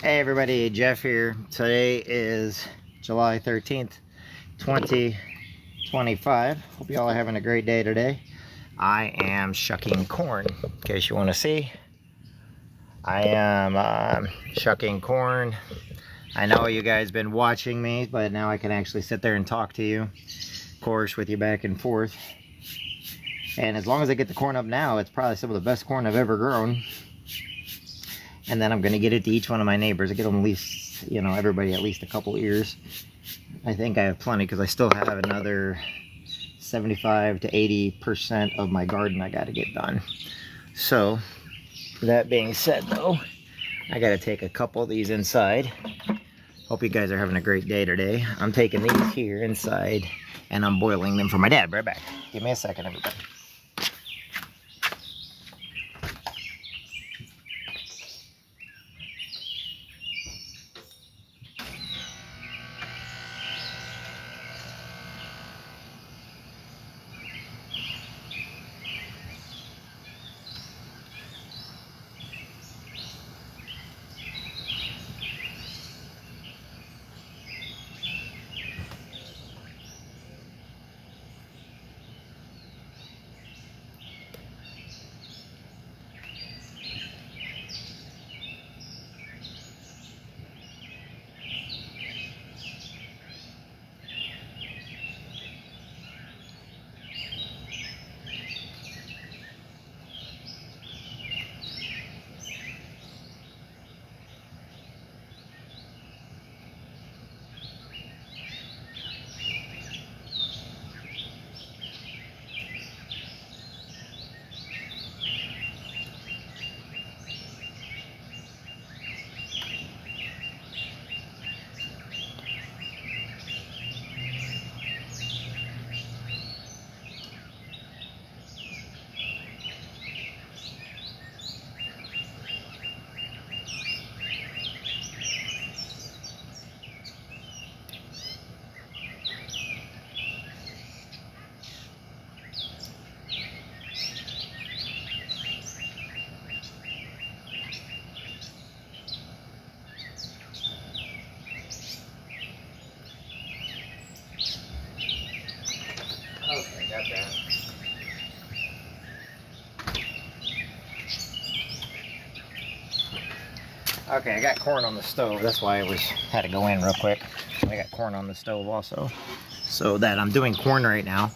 Hey everybody, Jeff here. Today is July 13th, 2025. Hope you all are having a great day today. I am shucking corn, in case you want to see. I am shucking corn. I know you guys been watching me, but now I can actually sit there and talk to you. Of course, with you back and forth. And as long as I get the corn up now, it's probably some of the best corn I've ever grown. And then I'm going to get it to each one of my neighbors. I get them at least, you know, everybody at least a couple ears. I think I have plenty because I still have another 75 to 80% of my garden I got to get done. So, that being said though, I got to take a couple of these inside. Hope you guys are having a great day today. I'm taking these here inside and I'm boiling them for my dad. Right back. Give me a second, everybody. Okay, got that. Okay, I got corn on the stove. That's why I had to go in real quick. I got corn on the stove also. So that I'm doing corn right now.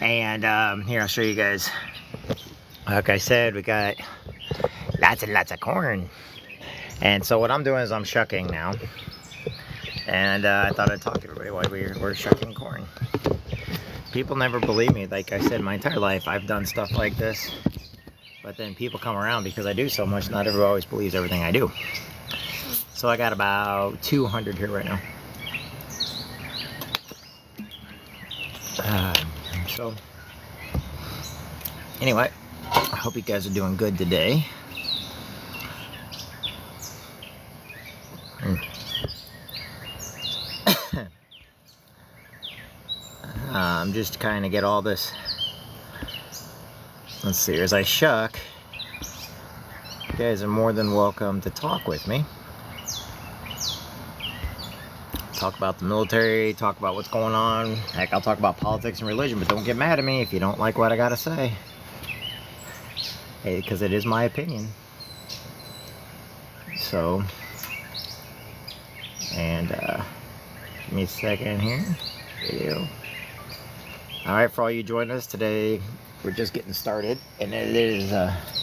And here, I'll show you guys. Like I said, we got lots and lots of corn. And so what I'm doing is I'm shucking now. And I thought I'd talk to everybody while we're shucking corn. People never believe me. Like I said, my entire life I've done stuff like this. But then people come around because I do so much, not everybody always believes everything I do. So I got about 200 here right now. So, anyway, I hope you guys are doing good today. Just to kind of get all this. Let's see, as I shuck, you guys are more than welcome to talk with me. Talk about the military, talk about what's going on. Heck, I'll talk about politics and religion, but don't get mad at me if you don't like what I gotta say. Hey, because it is my opinion. So, and give me a second here. Video. Alright, for all you joining us today, we're just getting started, and it is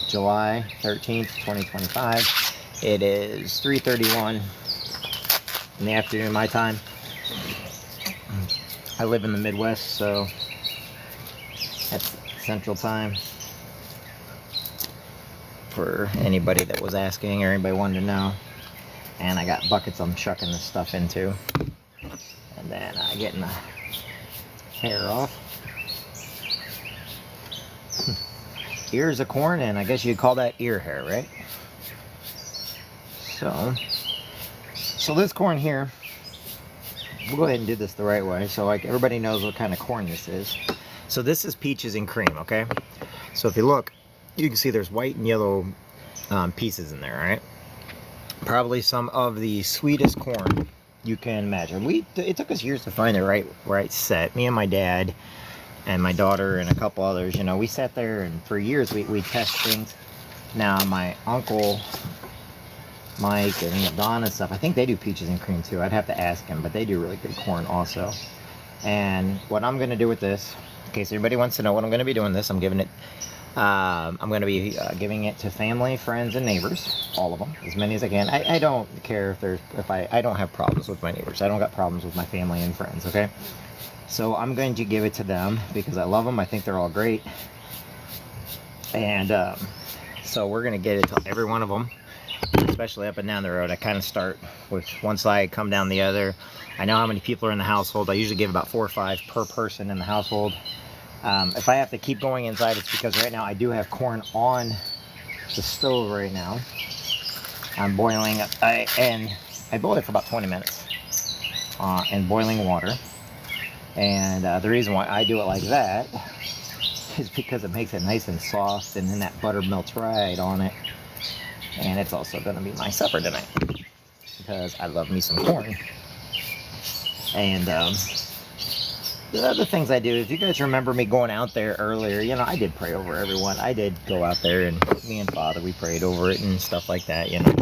July 13th, 2025. It is 3:31 in the afternoon, my time. I live in the Midwest, so that's Central Time. For anybody that was asking or anybody wanted to know. And I got buckets I'm chucking this stuff into. And then getting the hair off. Ears of corn, and I guess you'd call that ear hair, right? So this corn here, we'll go ahead and do this the right way so like everybody knows what kind of corn this is. So this is peaches and cream, okay? So if you look, you can see there's white and yellow pieces in there, right? Probably some of the sweetest corn you can imagine. It took us years to find the right set. Me and my dad and my daughter and a couple others, you know, we sat there and for years we test things. Now my uncle Mike and Don and stuff, I think they do peaches and cream too. I'd have to ask him, but they do really good corn also. And what I'm going to do with this, in case everybody wants to know what I'm going to be doing this, I'm giving it, I'm going to be giving it to family, friends, and neighbors, all of them, as many as I can. I don't care if I don't have problems with my neighbors. I don't got problems with my family and friends, okay? So I'm going to give it to them because I love them. I think they're all great. And so we're going to get it to every one of them, especially up and down the road. I kind of start with one side, come down the other. I know how many people are in the household. I usually give about 4 or 5 per person in the household. If I have to keep going inside, it's because right now I do have corn on the stove right now. I'm boiling it, and I boiled it for about 20 minutes in boiling water. And the reason why I do it like that is because it makes it nice and soft, and then that butter melts right on it. And it's also going to be my supper tonight because I love me some corn. And the other things I do, if you guys remember me going out there earlier, you know, I did pray over everyone. I did go out there, and me and Father, we prayed over it and stuff like that, you know.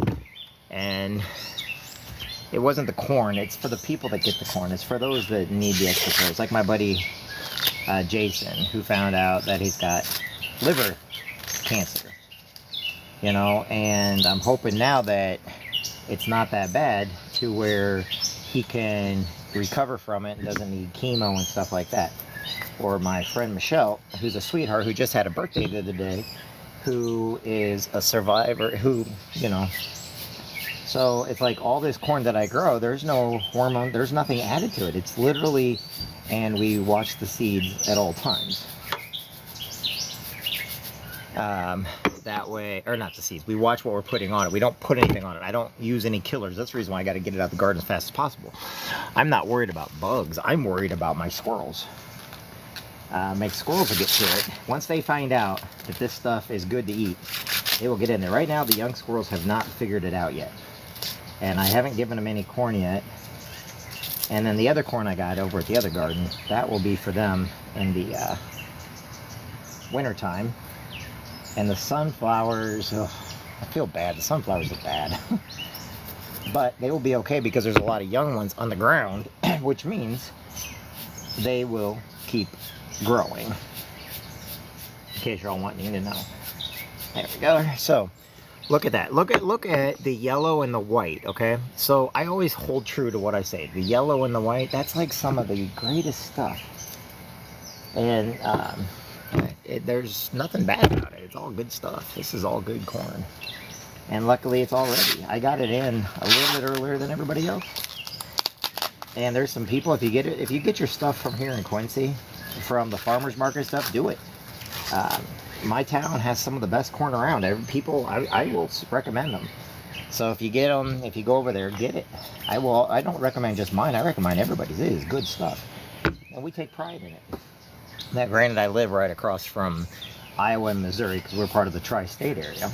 And it wasn't the corn. It's for the people that get the corn. It's for those that need the extra prayers. Like my buddy Jason, who found out that he's got liver cancer. You know, and I'm hoping now that it's not that bad to where he can recover from it and doesn't need chemo and stuff like that. Or my friend Michelle, who's a sweetheart, who just had a birthday the other day, who is a survivor, who, you know, so it's like all this corn that I grow, there's no hormone, there's nothing added to it. It's literally, and we watch the seeds at all times. That way, or not the seeds, we watch what we're putting on it. We don't put anything on it. I don't use any killers. That's the reason why I got to get it out of the garden as fast as possible. I'm not worried about bugs. I'm worried about my squirrels. My squirrels will get to it. Once they find out that this stuff is good to eat, they will get in there. Right now, the young squirrels have not figured it out yet. And I haven't given them any corn yet. And then the other corn I got over at the other garden, that will be for them in the winter time. And the sunflowers, ugh, I feel bad. The sunflowers are bad. But they will be okay because there's a lot of young ones on the ground, which means they will keep growing. In case you're all wanting to know. There we go. So, look at that. Look at the yellow and the white, okay? So, I always hold true to what I say. The yellow and the white, that's like some of the greatest stuff. And, there's nothing bad about it. It's all good stuff. This is all good corn. And luckily it's all ready. I got it in a little bit earlier than everybody else. And there's some people, if you get your stuff from here in Quincy, from the farmers market stuff, do it. My town has some of the best corn around. I will recommend them. So if you get them, if you go over there, get it. I don't recommend just mine. I recommend everybody's. It is good stuff. And we take pride in it. Now, granted, I live right across from Iowa and Missouri because we're part of the tri-state area.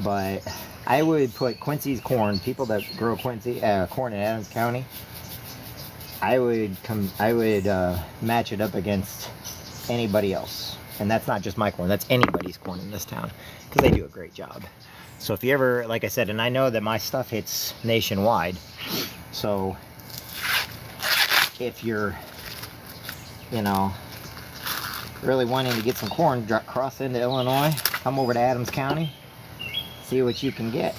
But I would put Quincy's corn, people that grow Quincy corn in Adams County, I would match it up against anybody else. And that's not just my corn, that's anybody's corn in this town because they do a great job. So if you ever, like I said, and I know that my stuff hits nationwide, so if you're, you know, really wanting to get some corn, cross into Illinois, come over to Adams County, see what you can get.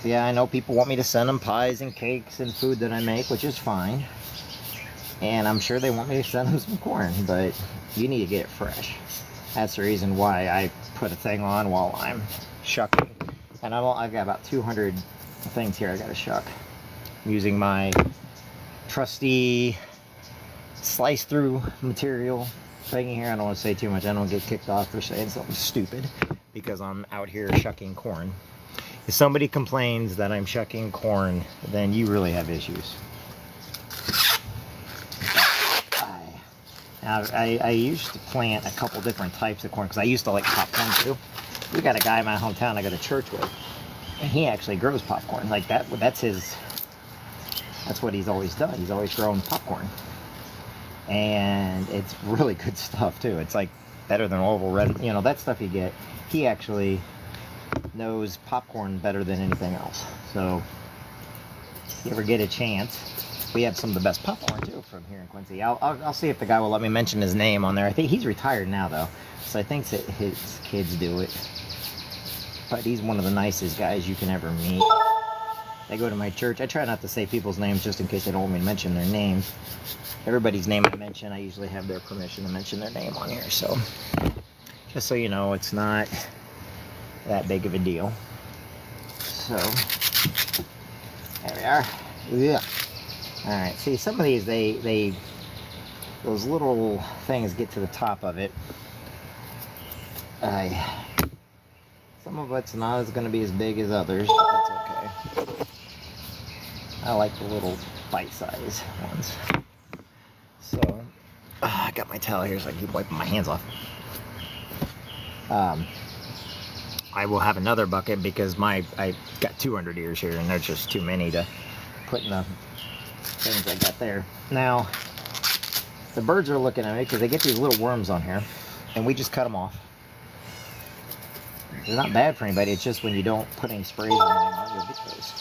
Yeah, I know people want me to send them pies and cakes and food that I make, which is fine. And I'm sure they want me to send them some corn, but you need to get it fresh. That's the reason why I put a thing on while I'm shucking. And I've got about 200 things here I gotta shuck. I'm using my trusty slice through material thing here. I don't want to say too much. I don't get kicked off for saying something stupid because I'm out here shucking corn. If somebody complains that I'm shucking corn, then you really have issues. Now, I used to plant a couple different types of corn because I used to like popcorn too. We got a guy in my hometown I go to church with, and he actually grows popcorn. Like that's what he's always done. He's always grown popcorn. And it's really good stuff too. It's like better than Orville Red, you know, that stuff you get. He actually knows popcorn better than anything else. So if you ever get a chance, we have some of the best popcorn too from here in Quincy. I'll see if the guy will let me mention his name on there. I think he's retired now though, so I think that his kids do it. But he's one of the nicest guys you can ever meet. They go to my church. I try not to say people's names just in case they don't want me to mention their names. Everybody's name I mention, I usually have their permission to mention their name on here. So just so you know, it's not that big of a deal. So there we are. Yeah. All right. See, some of these, those little things get to the top of it. Some of it's not going to be as big as others, but that's okay. I like the little bite-size ones. So, I got my towel here so I can keep wiping my hands off. I will have another bucket because I got 200 ears here, and there's just too many to put in the things I got there. Now, the birds are looking at me because they get these little worms on here, and we just cut them off. They're not bad for anybody. It's just when you don't put any sprays or anything on, you'll get those.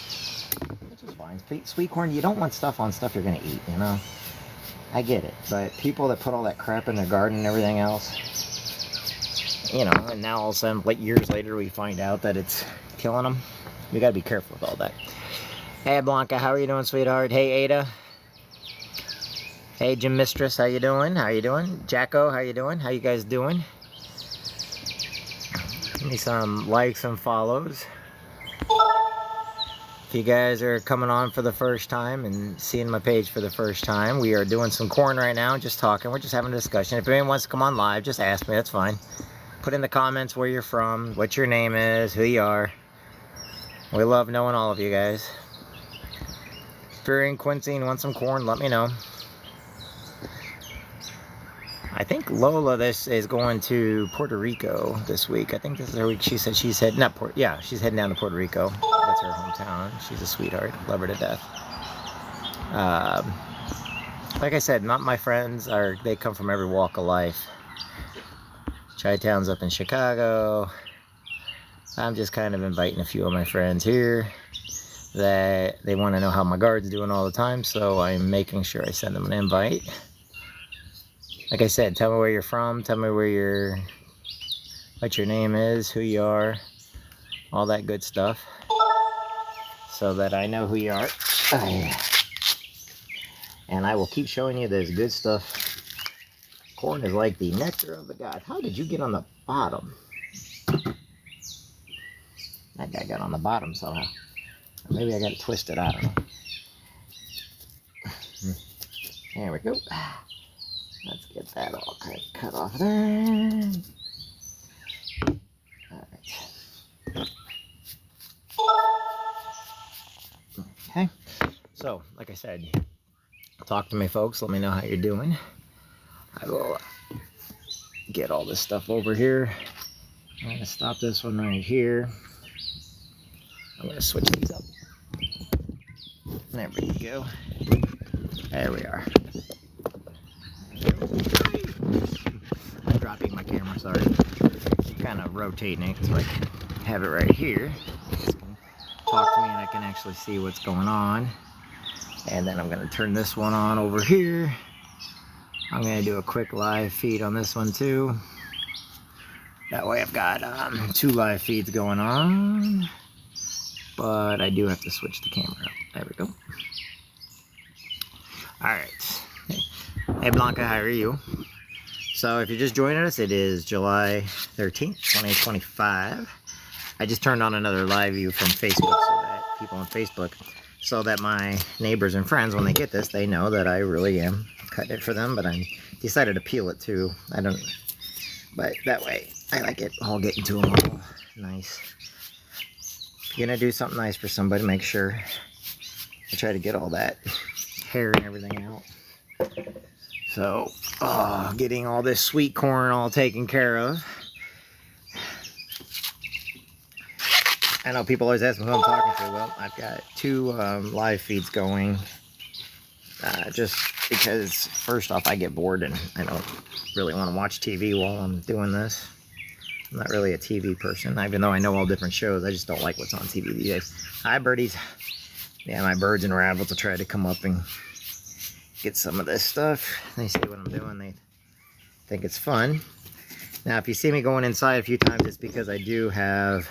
Which is fine. Sweet corn, you don't want stuff on stuff you're going to eat, you know? I get it. But people that put all that crap in their garden and everything else, you know, and now all of a sudden, like years later, we find out that it's killing them. We got to be careful with all that. Hey, Blanca, how are you doing, sweetheart? Hey, Ada. Hey, Gym Mistress, how you doing? How you doing? Jacko, how you doing? How you guys doing? Give me some likes and follows. If you guys are coming on for the first time and seeing my page for the first time, we are doing some corn right now, just talking. We're just having a discussion. If anyone wants to come on live, just ask me. That's fine. Put in the comments where you're from, what your name is, who you are. We love knowing all of you guys. If you're in Quincy and want some corn, let me know. I think Lola is going to Puerto Rico this week. I think this is her week. She said she's heading she's heading down to Puerto Rico. That's her hometown. She's a sweetheart. Love her to death. Like I said, not my friends they come from every walk of life. Chi-Town's up in Chicago. I'm just kind of inviting a few of my friends here that they want to know how my garden's doing all the time, so I'm making sure I send them an invite. Like I said, tell me where you're from, tell me what your name is, who you are, all that good stuff, so that I know who you are. And I will keep showing you this good stuff. Corn is like the nectar of the gods. How did you get on the bottom? That guy got on the bottom somehow. Or maybe I got it twisted, I don't know. There we go. Let's get that all kind of cut off there. Alright. Okay. So, like I said, talk to me, folks. Let me know how you're doing. I will get all this stuff over here. I'm going to stop this one right here. I'm going to switch these up. There we go. There we are. I'm dropping my camera, sorry. I'm kind of rotating it so I can have it right here. Talk to me and I can actually see what's going on. And then I'm going to turn this one on over here. I'm going to do a quick live feed on this one too. That way I've got 2 live feeds going on. But I do have to switch the camera up. There we go. Alright. Hey Blanca, how are you? So if you're just joining us, it is July 13th, 2025. I just turned on another live view from Facebook so that people on Facebook, so that my neighbors and friends, when they get this, they know that I really am cutting it for them, but I decided to peel it too. But that way, I like it all getting to them all nice. If you're gonna do something nice for somebody, make sure I try to get all that hair and everything out. So, getting all this sweet corn all taken care of. I know people always ask me who I'm talking to. Well, I've got two live feeds going. Just because, first off, I get bored and I don't really want to watch TV while I'm doing this. I'm not really a TV person, even though I know all different shows. I just don't like what's on TV these days. Hi, birdies. Yeah, my birds and rabbits will try to come up and get some of this stuff. They see what I'm doing. They think it's fun. Now, if you see me going inside a few times, it's because I do have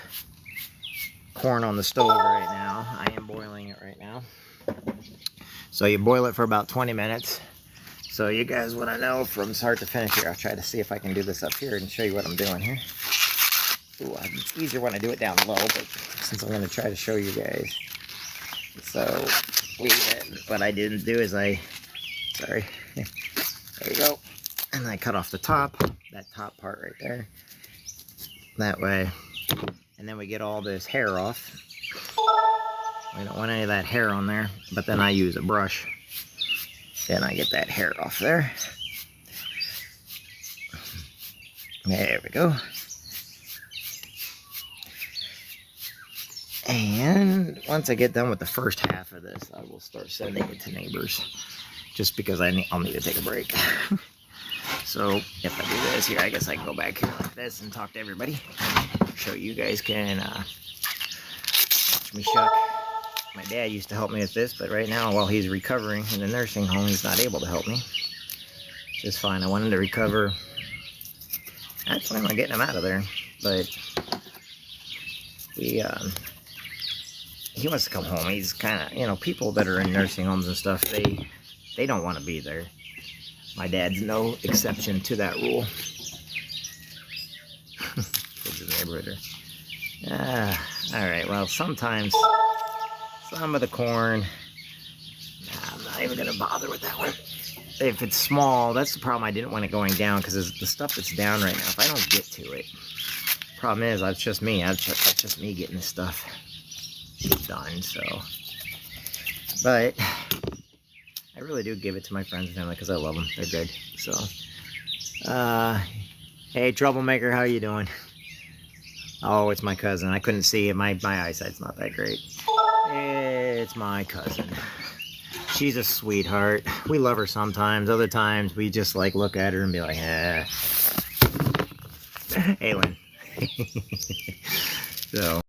corn on the stove right now. I am boiling it right now. So you boil it for about 20 minutes. So you guys want to know from start to finish here. I'll try to see if I can do this up here and show you what I'm doing here. Ooh, it's easier when I do it down low, but since I'm going to try to show you guys. So what I didn't do is sorry, there you go. And I cut off the top, that top part right there. That way. And then we get all this hair off. We don't want any of that hair on there, but then I use a brush. Then I get that hair off there. There we go. And once I get done with the first half of this, I will start sending it to neighbors. Just because I'll need to take a break. So if I do this here, I guess I can go back here like this and talk to everybody. So you guys can watch me shuck. My dad used to help me with this, but right now, while he's recovering in the nursing home, he's not able to help me. It's fine. I want him to recover. I plan on getting him out of there, but he wants to come home. He's kind of, people that are in nursing homes and stuff, they don't want to be there. My dad's no exception to that rule. Kids in the neighborhood are. Alright, well, sometimes some of the corn, I'm not even going to bother with that one. If it's small, that's the problem. I didn't want it going down because the stuff that's down right now, if I don't get to it, problem is, it's just me. It's just me getting this stuff done, so. But I really do give it to my friends and family because I love them. They're good. So, hey, troublemaker, how you doing? Oh, it's my cousin. I couldn't see it. My eyesight's not that great. It's my cousin. She's a sweetheart. We love her sometimes. Other times, we just like look at her and be like, eh. Hey, Lynn. So,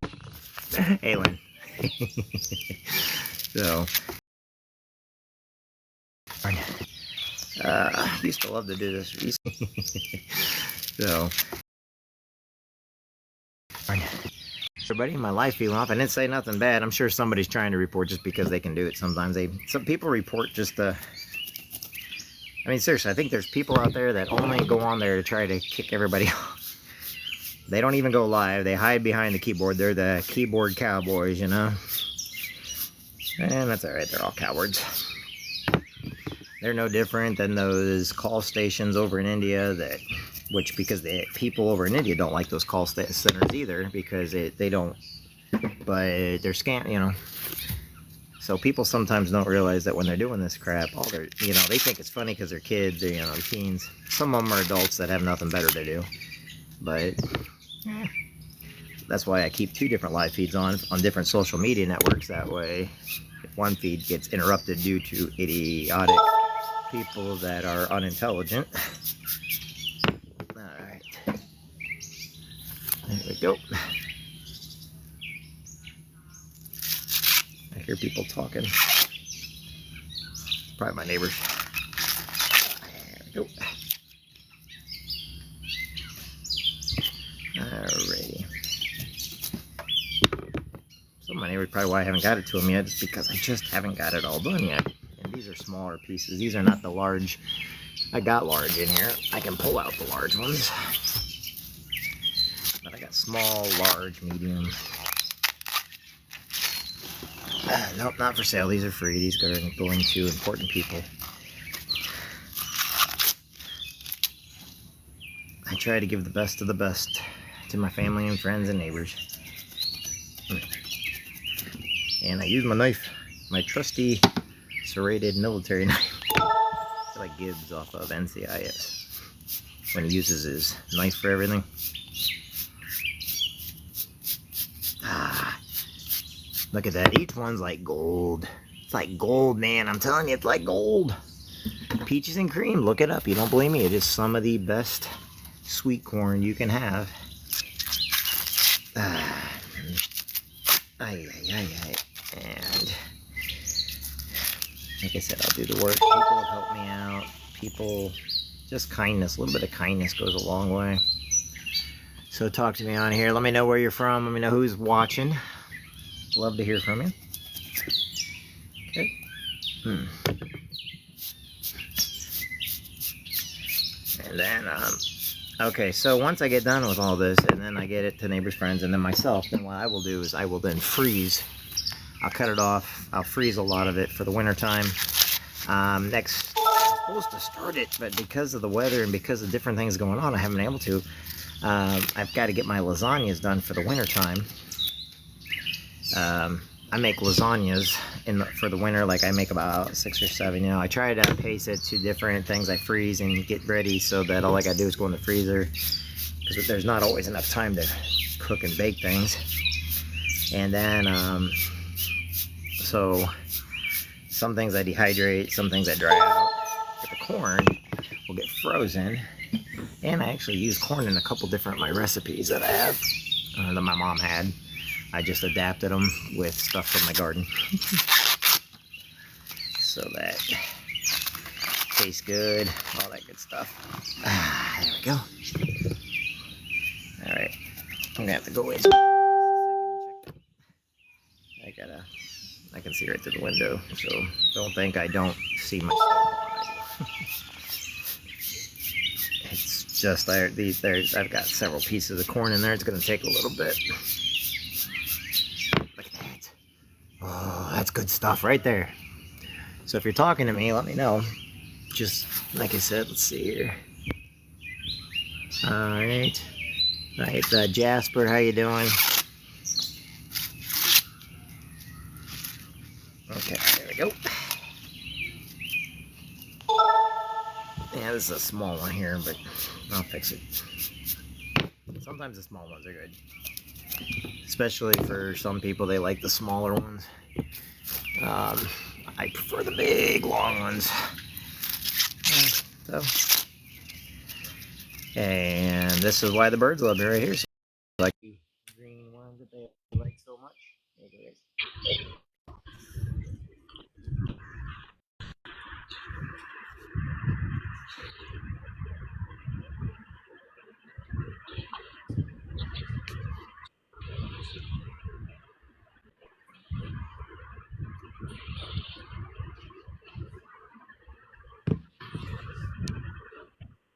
hey, Lynn. So, used to love to do this. So, everybody, my life feeling off. I didn't say nothing bad. I'm sure somebody's trying to report just because they can do it sometimes. Some people report just I mean, seriously, I think there's people out there that only go on there to try to kick everybody off. They don't even go live. They hide behind the keyboard. They're the keyboard cowboys, you know. And that's alright. They're all cowards. They're no different than those call stations over in India because the people over in India don't like those call centers either because they don't, but they're scam, you know. So people sometimes don't realize that when they're doing this crap, they think it's funny because they're kids, they're teens. Some of them are adults that have nothing better to do. But that's why I keep two different live feeds on different social media networks. That way, if one feed gets interrupted due to idiotic people that are unintelligent. Alright. There we go. I hear people talking. Probably my neighbors. There we go. Alrighty. Some of my neighbors probably why I haven't got it to them yet is because I just haven't got it all done yet. And these are smaller pieces. These are not the large. I got large in here. I can pull out the large ones. But I got small, large, medium. Nope, not for sale. These are free. These are going to important people. I try to give the best of the best to my family and friends and neighbors. And I use my knife, my trusty serrated military knife. I feel like Gibbs off of NCIS when he uses his knife for everything. Look at that. Each one's like gold. It's like gold, man. I'm telling you, it's like gold. Peaches and cream. Look it up. You don't believe me? It is some of the best sweet corn you can have. And like I said, I'll do the work. People have helped me out. People, just kindness. A little bit of kindness goes a long way. So talk to me on here. Let me know where you're from. Let me know who's watching. Love to hear from you. Okay. And then, okay, so once I get done with all this, and then I get it to neighbors, friends, and then myself, then what I will do is I will then freeze. I'll cut it off. I'll freeze a lot of it for the winter time. Next, I'm supposed to start it, but because of the weather and because of different things going on, I haven't been able to. I've got to get my lasagnas done for the winter time. I make lasagnas for the winter, like I make about 6 or 7. You know, I try to pace it to different things I freeze and get ready so that all I gotta do is go in the freezer, because there's not always enough time to cook and bake things. And then, so some things I dehydrate, some things I dry out. But the corn will get frozen, and I actually use corn in a couple different my recipes that I have, that my mom had. I just adapted them with stuff from my garden. So that tastes good, all that good stuff. There we go. All right, I'm gonna have to go in. I can see right through the window, so don't think I don't see my stuff. It's just I've got several pieces of corn in there. It's gonna take a little bit. Oh, that's good stuff right there. So if you're talking to me, let me know. Just like I said, let's see here. All right. All right, Jasper, how you doing? Okay, there we go. Yeah, this is a small one here, but I'll fix it. Sometimes the small ones are good. Especially for some people, they like the smaller ones. I prefer the big, long ones. And this is why the birds love me right here. So, like the green ones that they like so much.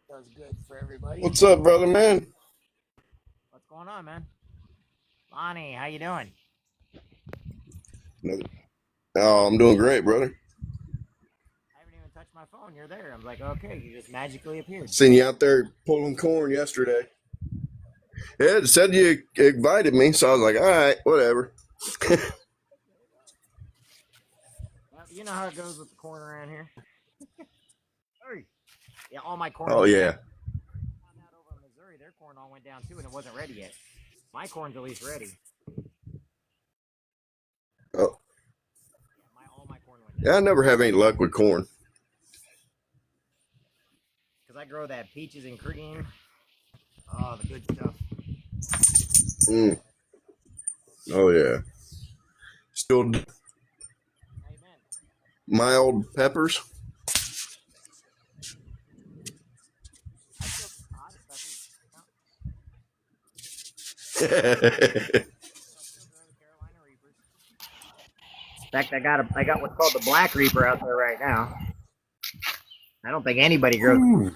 Does good for everybody. What's up, brother, man? What's going on, man? Lonnie, how you doing? Oh, I'm doing great, brother. I haven't even touched my phone. You're there. I'm like, okay, you just magically appeared. Seen you out there pulling corn yesterday. Yeah, it said you invited me, so I was like, all right, whatever. Well, you know how it goes with the corn around here. Hey. Yeah, all my corn. Oh, yeah. Found out over in Missouri, their corn all went down too, and it wasn't ready yet. My corn's at least ready. Oh. Yeah, all my corn went down. Yeah, I never have any luck with corn. Because I grow that peaches and cream. Oh, the good stuff. Oh, yeah. Still mild peppers. In fact, I got what's called the Black Reaper out there right now. I don't think anybody grows.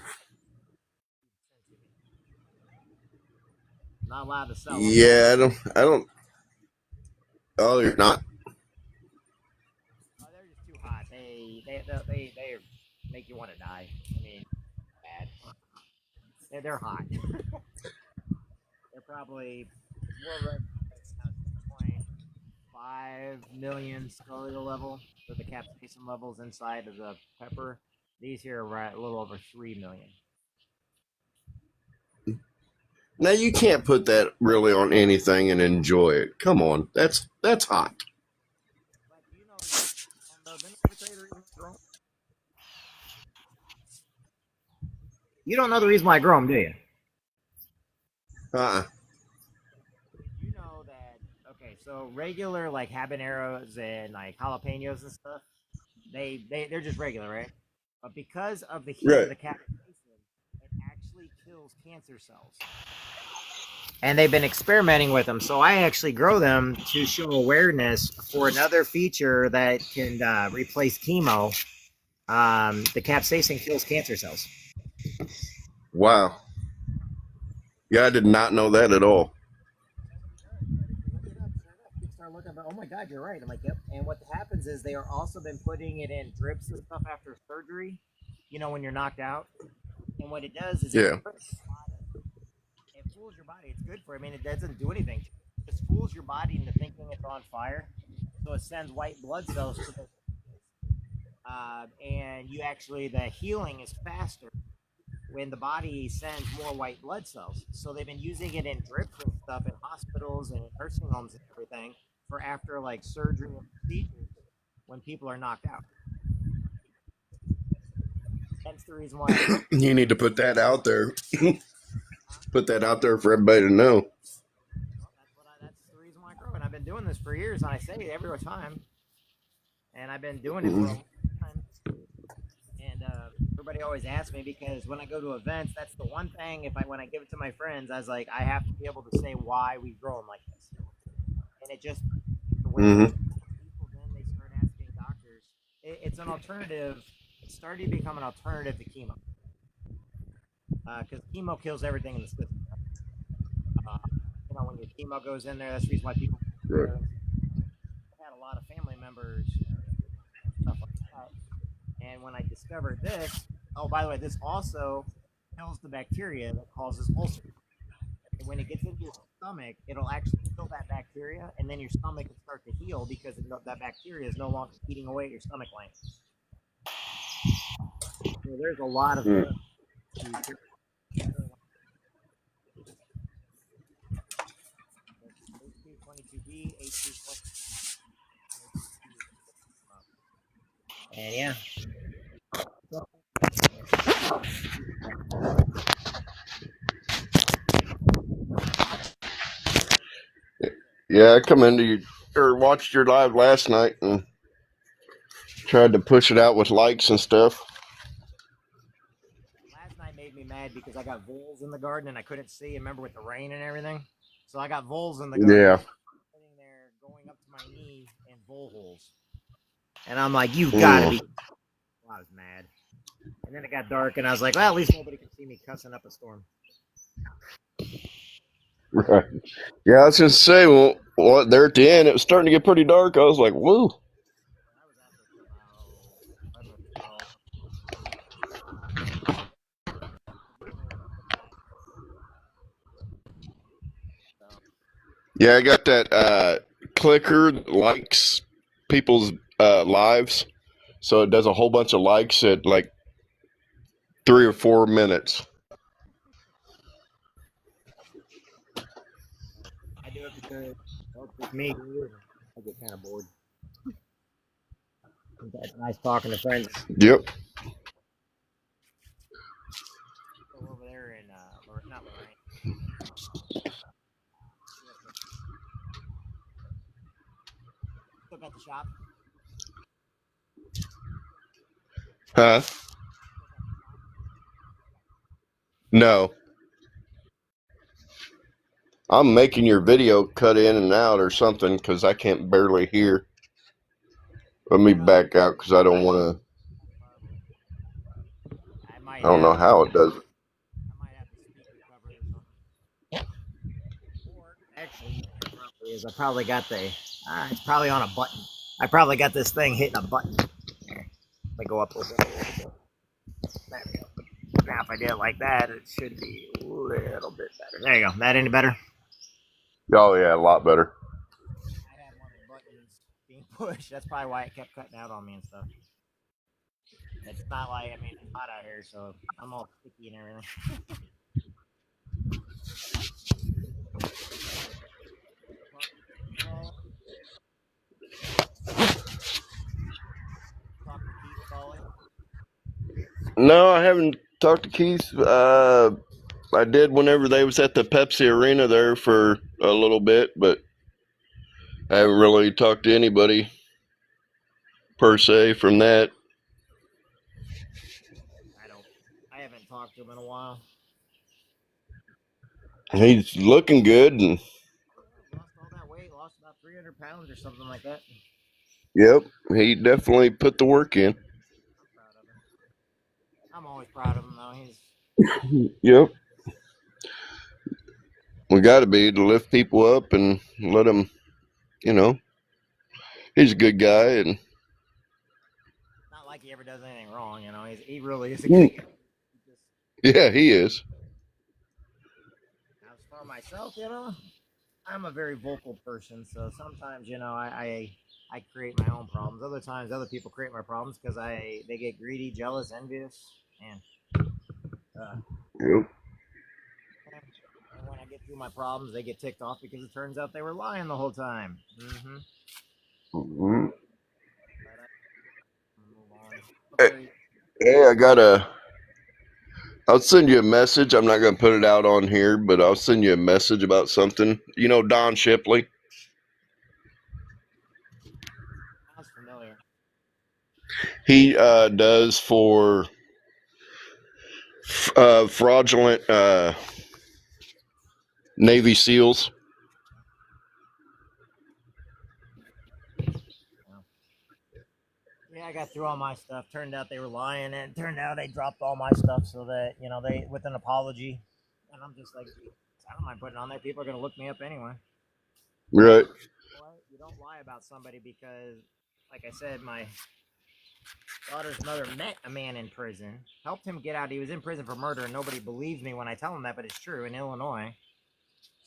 Not allowed to sell them. Yeah, I don't. Oh, you're not. Oh, they're just too hot. They make you want to die. I mean, bad. They're hot. They're probably more red 5 million scoville level, so the capsaicin levels inside of the pepper. These here are a little over 3 million. Now you can't put that really on anything and enjoy it. Come on, that's hot. You don't know the reason why I grow them, do you? Uh-uh. Did you know that? Okay, so regular like habaneros and like jalapenos and stuff, they're just regular, right? But because of the heat of Right. the capsaicin, it actually kills cancer cells. And they've been experimenting with them. So I actually grow them to show awareness for another feature that can replace chemo. The capsaicin kills cancer cells. Wow. Yeah, I did not know that at all. Nobody does, but if you look it up, sure enough, people start looking. But oh my God, you're right. I'm like, yep. And what happens is they are also been putting it in drips and stuff after surgery. You know, when you're knocked out, and what it does is it Yeah. fools your body. It's good for. I mean, it doesn't do anything. It just fools your body into thinking it's on fire. So it sends white blood cells to the and you actually the healing is faster when the body sends more white blood cells. So they've been using it in drips and stuff in hospitals and in nursing homes and everything for after like surgery and procedures when people are knocked out. That's the reason why I grow. You need to put that out there. Put that out there for everybody to know. Well, that's the reason why I grow, and I've been doing this for years. And I say it every time, and I've been doing it for a Mm-hmm. long time. And everybody always asks me because when I go to events, that's the one thing. If I when I give it to my friends, I was like, I have to be able to say why we grow them like this, and it just awareness. Mm-hmm. People then they start asking doctors. It's an alternative. It's starting to become an alternative to chemo because chemo kills everything in the system. Uh, when your chemo goes in there, that's the reason why people. Right. I've had a lot of family members and stuff like that. And when I discovered this, oh, by the way, this also kills the bacteria that causes ulcers. And when it gets into your stomach, it'll actually kill that bacteria, and then your stomach can start to heal because that bacteria is no longer eating away at your stomach lining. So there's a lot of Mm. benefits. H222B, H222B, and yeah. Yeah, I come into you or watched your live last night and tried to push it out with likes and stuff. Last night made me mad because I got voles in the garden and I couldn't see. Remember with the rain and everything, so I got voles in the garden. Yeah. Sitting there, going up to my knee in vole holes, and I'm like, "You gotta Mm. be!" I was mad, and then it got dark, and I was like, "Well, at least nobody can see me cussing up a storm." Right. Yeah, I was gonna say, well, there at the end, it was starting to get pretty dark. I was like, woo. I was out there till about 11 or 12. So Yeah, I got that clicker that likes people's lives, so it does a whole bunch of likes at like 3 or 4 minutes. I do it because it's just me. I get kind of bored. It's nice talking to friends. Yep. Still over there in not Lorraine. Still got the shop. Huh? Still got the shop. No. I'm making your video cut in and out or something because I can't barely hear. Let me Well, back out because I don't want to. I I might don't know have how it does it. the speaker covered or something. Or actually, you know what it probably is. I probably got the. It's probably on a button. I probably got this thing hitting a button. Let me go up a little bit. There we go. Now, if I did it like that, it should be a little bit better. There you go. That any better? Oh yeah, a lot better. I had one of the buttons being pushed. That's probably why it kept cutting out on me and stuff. It's not like it's hot out here, so I'm all sticky and everything. Talk to Keith Foley. No, I haven't talked to Keith. I did whenever they was at the Pepsi Arena there for a little bit, but I haven't really talked to anybody per se from that. I haven't talked to him in a while. He's looking good, and Yeah, lost all that weight, lost about 300 pounds or something like that. yep, he definitely put the work in. I'm proud of him. I'm always proud of him, though. He's Yep, we got to be to lift people up and let them, you know, he's a good guy, and not like he ever does anything wrong, you know. He really is a good guy. He just, yeah, he is. as for myself, you know, I'm a very vocal person, so sometimes, you know, I create my own problems. Other times, other people create my problems because they get greedy, jealous, envious, and uh, Yep. and when I get through my problems, they get ticked off because it turns out they were lying the whole time. Mm-hmm. Mm-hmm. But I move on. Hey, hey, I'll send you a message. I'm not going to put it out on here, but I'll send you a message about something. You know, Don Shipley. Sounds familiar. He does for fraudulent Navy SEALs. Yeah, I got through all my stuff. Turned out they were lying, and it turned out they dropped all my stuff so that you know they with an apology. And I'm just like, I don't mind putting it on there. People are gonna look me up anyway. Right. What? You don't lie about somebody because, like I said, my daughter's mother met a man in prison, helped him get out. He was in prison for murder, and nobody believes me when I tell him that, but it's true in Illinois.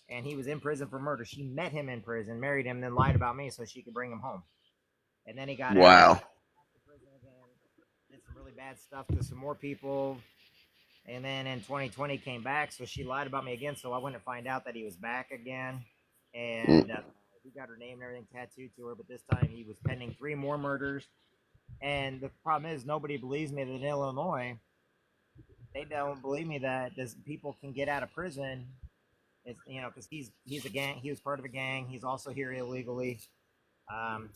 And he was in prison for murder. She met him in prison, married him, then lied about me so she could bring him home. And then he got out, Wow. to prison again, did some really bad stuff to some more people. And then in 2020 came back, so she lied about me again. So I went to find out that he was back again, and he got her name and everything tattooed to her. But this time he was pending 3 more murders. And the problem is nobody believes me that in Illinois they don't believe me that this people can get out of prison. It's you know because he's a gang. He was part of a gang. He's also here illegally. Um,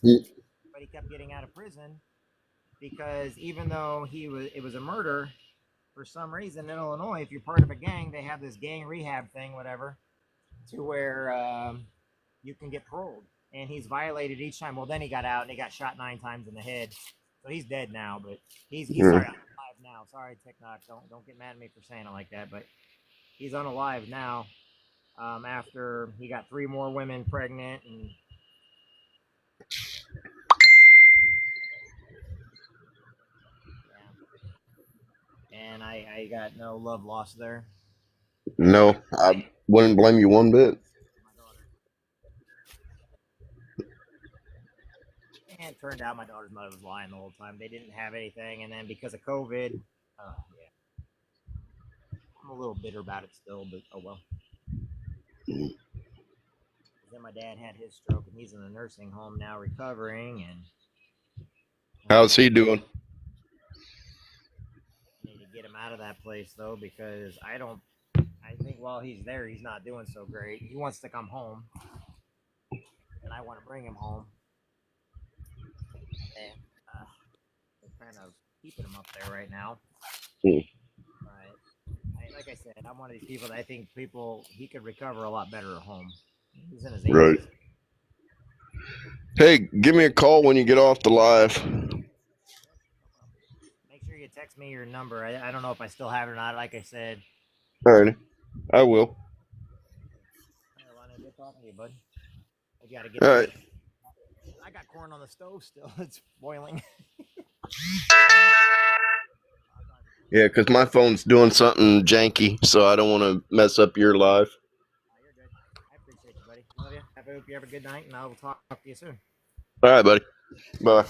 but he kept getting out of prison because even though it was a murder, for some reason in Illinois, if you're part of a gang, they have this gang rehab thing, whatever, to where you can get paroled. And he's violated each time. Well, then he got out and he got shot 9 times in the head, so he's dead now. But he's Yeah. sorry, alive now. Sorry, TikTok, don't get mad at me for saying it like that. But he's unalive now. After he got 3 more women pregnant and yeah, and I got no love lost there. No, I wouldn't blame you one bit. My daughter. And it turned out my daughter's mother was lying the whole time. They didn't have anything, and then because of COVID, yeah, I'm a little bitter about it still. But oh well. Then my dad had his stroke, and he's in a nursing home now, recovering. And How's he doing? I need to get him out of that place though, because I don't. I think while he's there, he's not doing so great. He wants to come home, and I want to bring him home. And we're kind of keeping him up there right now. Hmm. But like I said, I'm one of these people that I think he could recover a lot better at home. He's in his Right. 80s. Hey, give me a call when you get off the live. Make sure you text me your number. I don't know if I still have it or not. Like I said, All right, I will. hey, Ronnie, good talking to you, bud. I got to get All through right. this. I got corn on the stove still. It's boiling. Yeah, because my phone's doing something janky, so I don't want to mess up your live. You're good. I appreciate you, buddy. Love you. I hope you have a good night, and I will talk to you soon. All right, buddy. Bye.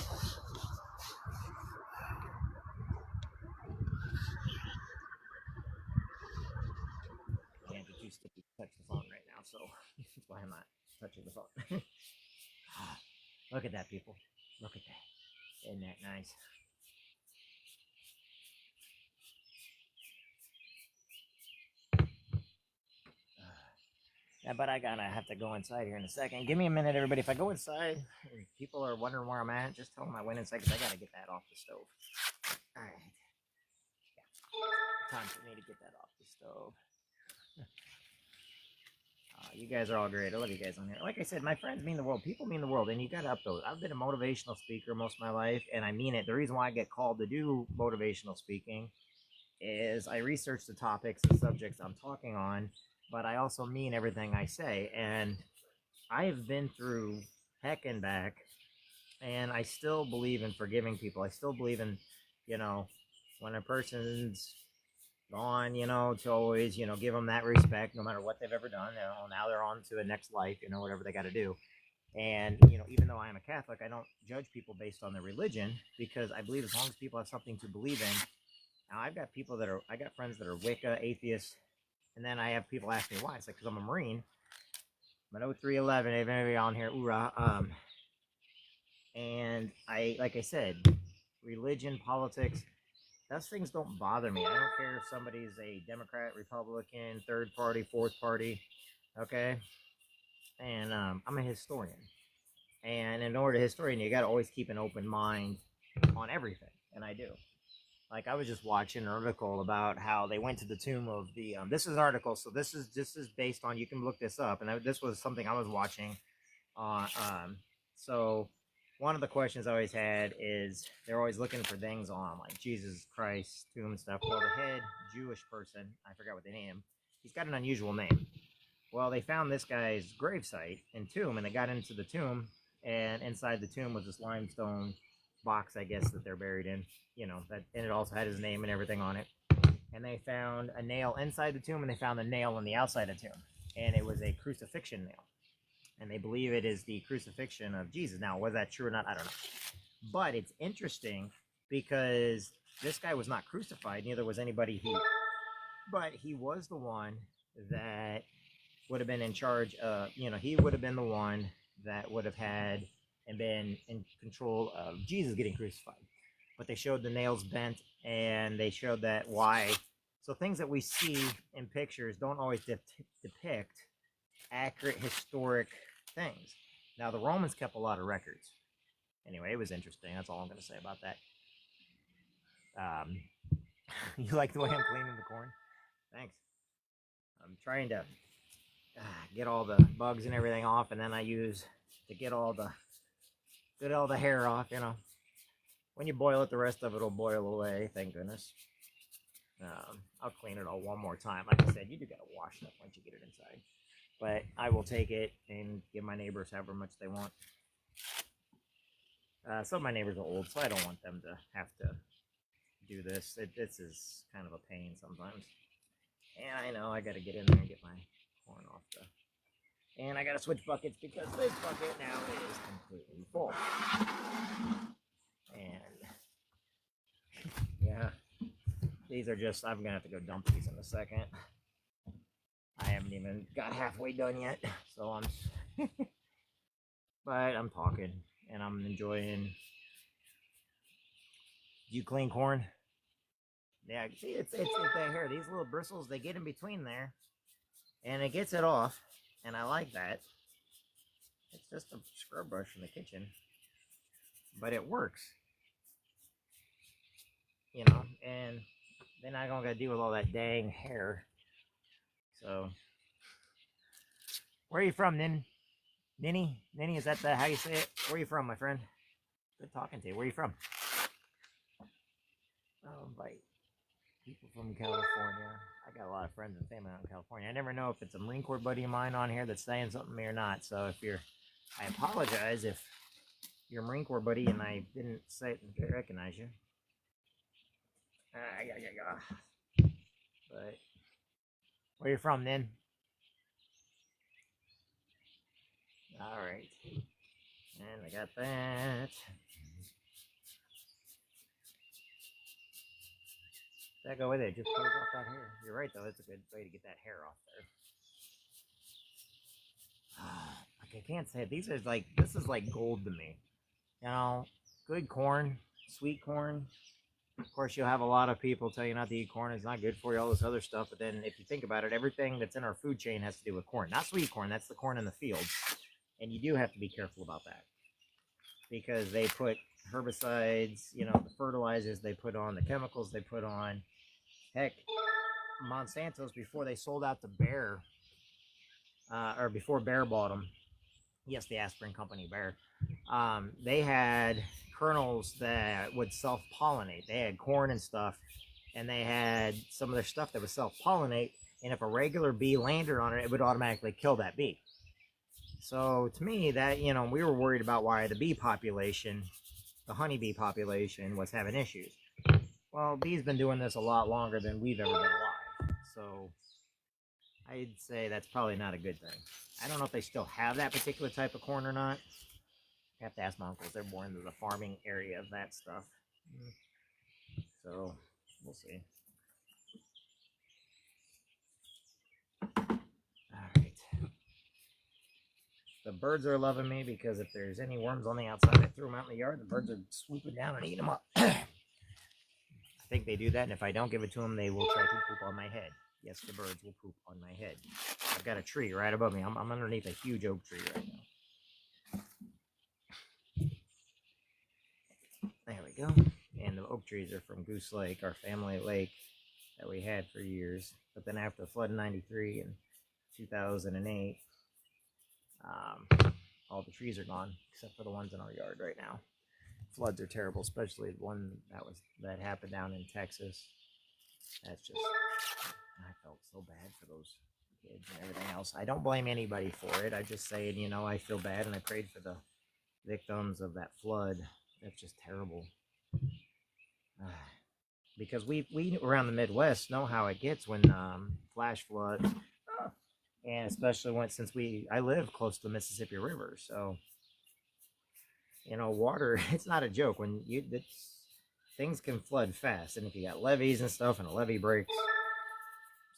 My hands are too sticky to touch the phone right now, so that's why I'm not touching the phone. Look at that, people. Look at that. Isn't that nice? Yeah, but I gotta have to go inside here in a second. Give me a minute, everybody. If I go inside and people are wondering where I'm at, just tell them I went inside because I gotta get that off the stove. All right. Yeah. Time for me to get that off the stove. You guys are all great. I love you guys on here. Like I said, my friends mean the world. People mean the world, and you gotta up those. I've been a motivational speaker most of my life, and I mean it. The reason why I get called to do motivational speaking is I research the topics and subjects I'm talking on, but I also mean everything I say. And I have been through heck and back, and I still believe in forgiving people. I still believe in, when a person's gone, to always, give them that respect no matter what they've ever done. Now they're on to the next life, whatever they got to do. And, even though I am a Catholic, I don't judge people based on their religion because I believe as long as people have something to believe in. Now, I got friends that are Wicca, atheists, and then I have people ask me why. It's like, because I'm a Marine. I'm an 0311, if anybody on here, hoorah. And like I said, religion, politics, those things don't bother me. I don't care if somebody's a Democrat, Republican, third party, fourth party, okay? And I'm a historian. And in order to historian, you got to always keep an open mind on everything, and I do. Like I was just watching an article about how they went to the tomb of the. This is an article, so this is based on. You can look this up, and this was something I was watching. So one of the questions I always had is they're always looking for things on like Jesus Christ tomb and stuff. Well, the head Jewish person, I forgot what they named. He's got an unusual name. Well, they found this guy's gravesite and tomb, and they got into the tomb, and inside the tomb was this limestone box, I guess, that they're buried in. And it also had his name and everything on it. And they found a nail inside the tomb, and they found a nail on the outside of the tomb, and it was a crucifixion nail. And they believe it is the crucifixion of Jesus. Now, was that true or not? I don't know. But it's interesting because this guy was not crucified. Neither was anybody but he was the one that would have been in charge of, he would have been the one that would have had and been in control of Jesus getting crucified. But they showed the nails bent, and they showed that why. So things that we see in pictures don't always depict accurate historic things. Now, the Romans kept a lot of records. Anyway, it was interesting. That's all I'm going to say about that. You like the way I'm cleaning the corn? Thanks. I'm trying to get all the bugs and everything off, and then I use to get all the hair off. When you boil it, the rest of it will boil away. Thank goodness. I'll clean it all one more time. Like I said, you do got to wash it up once you get it inside. But I will take it and give my neighbors however much they want. Some of my neighbors are old, so I don't want them to have to do this. This is kind of a pain sometimes. And I know I got to get in there and get my corn off and I got to switch buckets because this bucket now is completely full. And yeah, these are just, I'm going to have to go dump these in a second. I haven't even got halfway done yet, so but I'm talking and I'm enjoying. Do you clean corn? Yeah, see, it's that hair. These little bristles, they get in between there, and it gets it off, and I like that. It's just a scrub brush in the kitchen, but it works. And then I don't got to deal with all that dang hair. So, where are you from, Ninny, is that how you say it? Where are you from, my friend? Good talking to you. Where are you from? I'll invite people from California. I got a lot of friends and family out in California. I never know if it's a Marine Corps buddy of mine on here that's saying something to me or not. So I apologize if you're a Marine Corps buddy and I didn't recognize you. But where you from, then? All right. And I got that. That go with it. Just pulls off that hair. You're right, though. That's a good way to get that hair off there. Like I can't say it. This is like gold to me. Good corn, sweet corn. Of course, you'll have a lot of people tell you not to eat corn. It's not good for you, all this other stuff. But then if you think about it, everything that's in our food chain has to do with corn. Not sweet corn. That's the corn in the field. And you do have to be careful about that because they put herbicides, the fertilizers they put on, the chemicals they put on. Heck, Monsanto's, before they sold out to Bayer, or before Bayer bought them, yes, the aspirin company Bayer, they had kernels that would self-pollinate. They had corn and stuff, and they had some of their stuff that would self-pollinate, and if a regular bee landed on it, it would automatically kill that bee. So to me, that, we were worried about why the bee population, the honeybee population, was having issues. Well, bees been doing this a lot longer than we've ever been alive. So I'd say that's probably not a good thing. I don't know if they still have that particular type of corn or not. I have to ask my uncles. They're more into the farming area of that stuff. So we'll see. All right. The birds are loving me because if there's any worms on the outside, I threw them out in the yard. The birds are swooping down and eating them up. I think they do that, and if I don't give it to them, they will try to poop on my head. Yes, the birds will poop on my head. I've got a tree right above me. I'm underneath a huge oak tree right now. There we go. And the oak trees are from Goose Lake, our family lake that we had for years. But then after the flood in 93 and 2008, all the trees are gone except for the ones in our yard right now. Floods are terrible, especially the one that happened down in Texas. That's just, I felt so bad for those kids and everything else. I don't blame anybody for it. I just saying, I feel bad, and I prayed for the victims of that flood. That's just terrible. Because we around the Midwest know how it gets when flash floods, and especially since I live close to the Mississippi River, so water, it's not a joke when things can flood fast, and if you got levees and stuff and a levee breaks.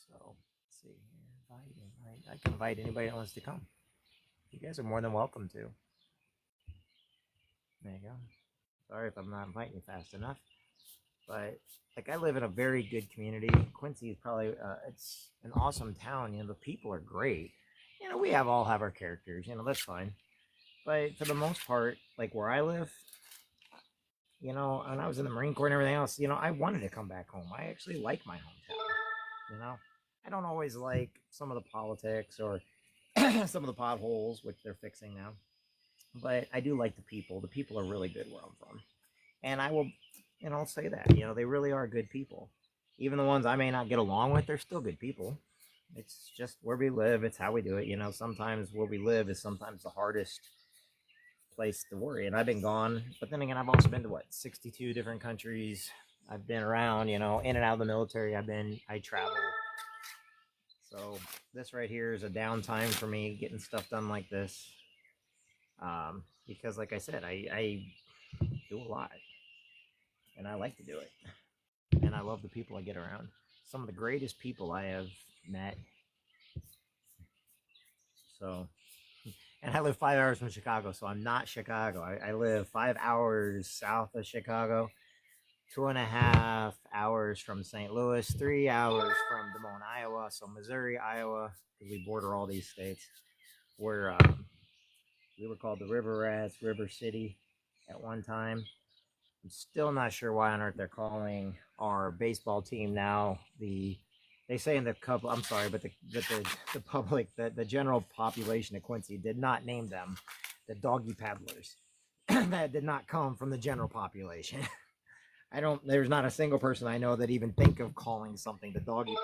So let's see here, I can invite anybody that wants to come. You guys are more than welcome to. There you go. Sorry if I'm not inviting you fast enough, but I live in a very good community. Quincy is probably it's an awesome town. The people are great. We all have our characters. That's fine. But for the most part, like where I live, when I was in the Marine Corps and everything else, I wanted to come back home. I actually like my hometown. I don't always like some of the politics or some of the potholes, which they're fixing now. But I do like the people. The people are really good where I'm from. And I will, I'll say that, they really are good people. Even the ones I may not get along with, they're still good people. It's just where we live. It's how we do it. Sometimes where we live is sometimes the hardest place to worry. And I've been gone. But then again, I've also been to 62 different countries. I've been around, in and out of the military. I travel. So this right here is a downtime for me, getting stuff done like this. Because like I said, I do a lot. And I like to do it. And I love the people I get around. Some of the greatest people I have met. So, and I live 5 hours from Chicago, so I'm not Chicago. I live 5 hours south of Chicago, 2.5 hours from St. Louis, 3 hours from Des Moines, Iowa. So Missouri, Iowa, because we border all these states. We were called the River Rats, River City at one time. I'm still not sure why on earth they're calling our baseball team now they say in the couple, I'm sorry, but the public, the general population of Quincy did not name them the Doggy Paddlers. That did not come from the general population. There's not a single person I know that even think of calling something the Doggy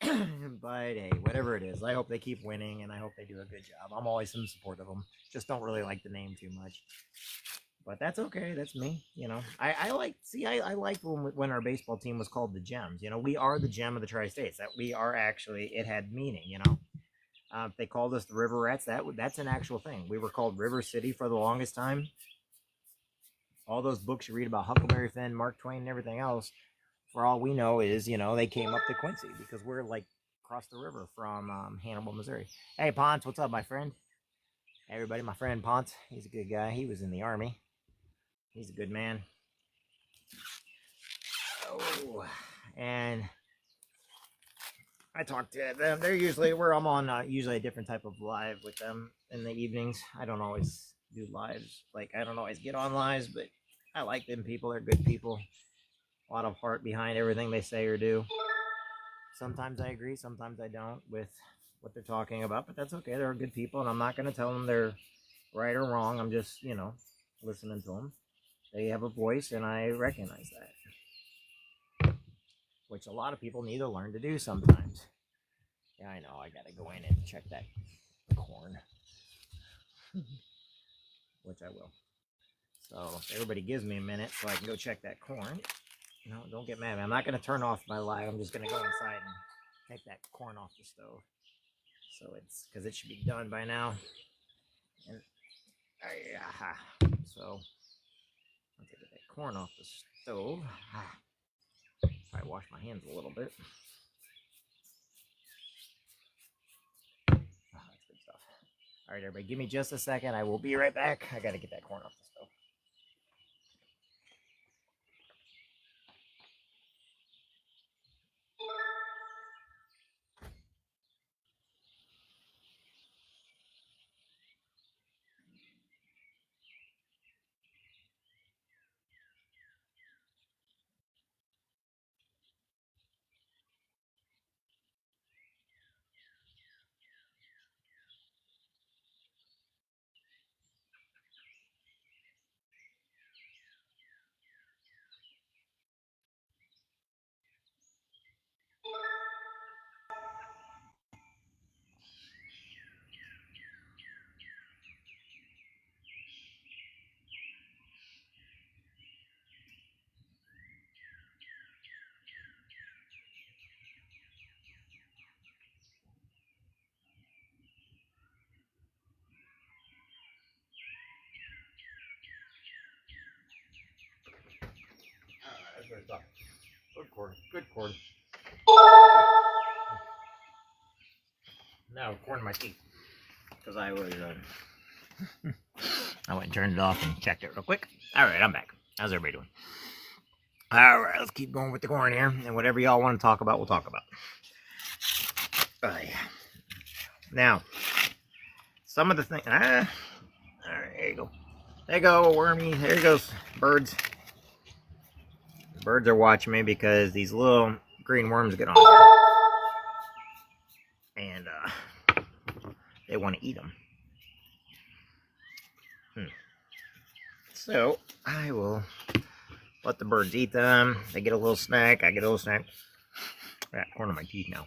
Paddlers. But hey, whatever it is, I hope they keep winning, and I hope they do a good job. I'm always in support of them. Just don't really like the name too much. But that's okay. That's me. I like when our baseball team was called the Gems. We are the gem of the Tri-States. That we are actually, it had meaning. If they called us the River Rats, that's an actual thing. We were called River City for the longest time. All those books you read about Huckleberry Finn, Mark Twain, and everything else, for all we know is, they came up to Quincy because we're across the river from Hannibal, Missouri. Hey, Ponce, what's up, my friend? Everybody, my friend Ponce, he's a good guy. He was in the Army. He's a good man. Oh, and I talk to them. I'm on usually a different type of live with them in the evenings. I don't always do lives. Like, I don't always get on lives, but I like them people. They're good people. A lot of heart behind everything they say or do. Sometimes I agree, sometimes I don't with what they're talking about, but that's okay. They're good people, and I'm not going to tell them they're right or wrong. I'm just, listening to them. They have a voice, and I recognize that, which a lot of people need to learn to do sometimes. Yeah, I know. I got to go in and check that corn, which I will. So everybody gives me a minute so I can go check that corn. No, don't get mad at me. I'm not going to turn off my live. I'm just going to go inside and take that corn off the stove. So it's because it should be done by now. And so I'll take that corn off the stove. Probably wash my hands a little bit. That's good stuff. All right, everybody, give me just a second. I will be right back. I got to get that corn off the stove. That's good stuff. Good corn. Good corn. Now, corn in my teeth. Because I was, I went and turned it off and checked it real quick. All right, I'm back. How's everybody doing? All right, let's keep going with the corn here. And whatever y'all want to talk about, we'll talk about. Yeah. Now, some of the things. All right, there you go. There you go, wormy. There he goes. Birds. Birds are watching me because these little green worms get on here. And they want to eat them. So, I will let the birds eat them. They get a little snack. I get a little snack. I got corn in my teeth now.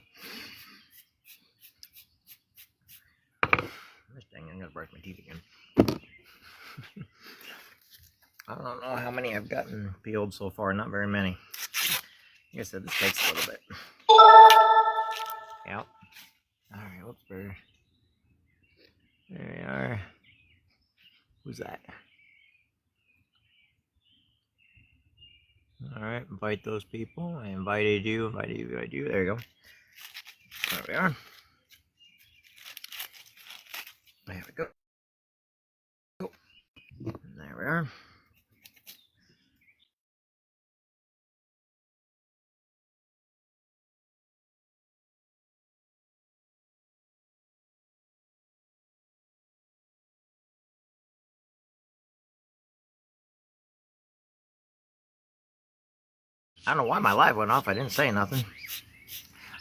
This thing, I'm going to brush my teeth again. I don't know how many I've gotten peeled so far. Not very many. Like I said, this takes a little bit. Yep. Alright, whoops, there we are. Who's that? Alright, invite those people. I invited you. There you go. There we are. There we go. There we are. I don't know why my live went off. I didn't say nothing.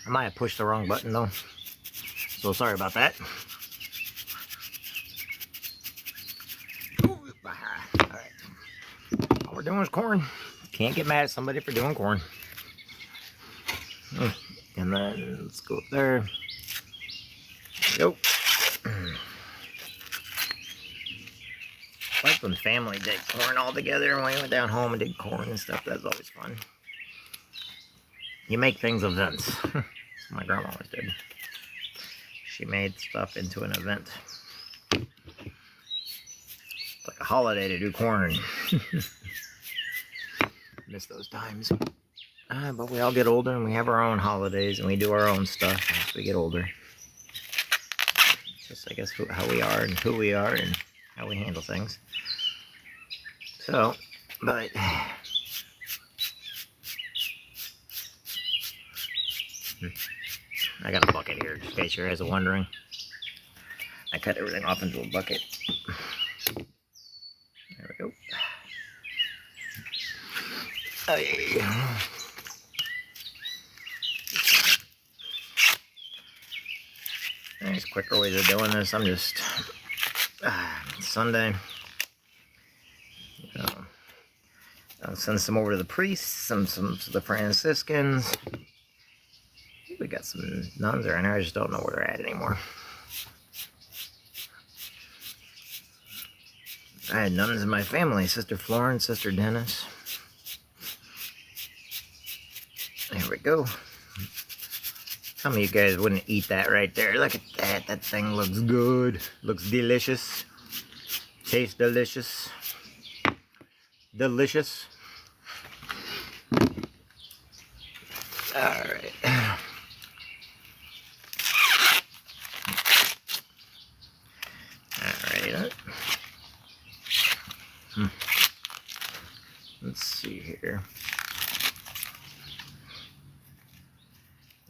I might have pushed the wrong button though. So sorry about that. Alright. All we're doing is corn. Can't get mad at somebody for doing corn. And then let's go up there. Go. Like when family did corn all together and we went down home and did corn and stuff. That's always fun. You make things events. My grandma always did. She made stuff into an event. It's like a holiday to do corn. Miss those times. But we all get older and we have our own holidays and we do our own stuff as we get older. Just I guess how we are and who we are and how we handle things. So, but I got a bucket here, just in case you guys are wondering. I cut everything off into a bucket. There we go. Oh, yeah. There's quicker ways of doing this. I'm just it's Sunday. I'll send some over to the priests, some to the Franciscans. We got some nuns around here. I just don't know where they're at anymore. I had nuns in my family. Sister Florence, Sister Dennis. There we go. Some of you guys wouldn't eat that right there. Look at that. That thing looks good. Looks delicious. Tastes delicious. Delicious. Alright. Alright. Let's see here.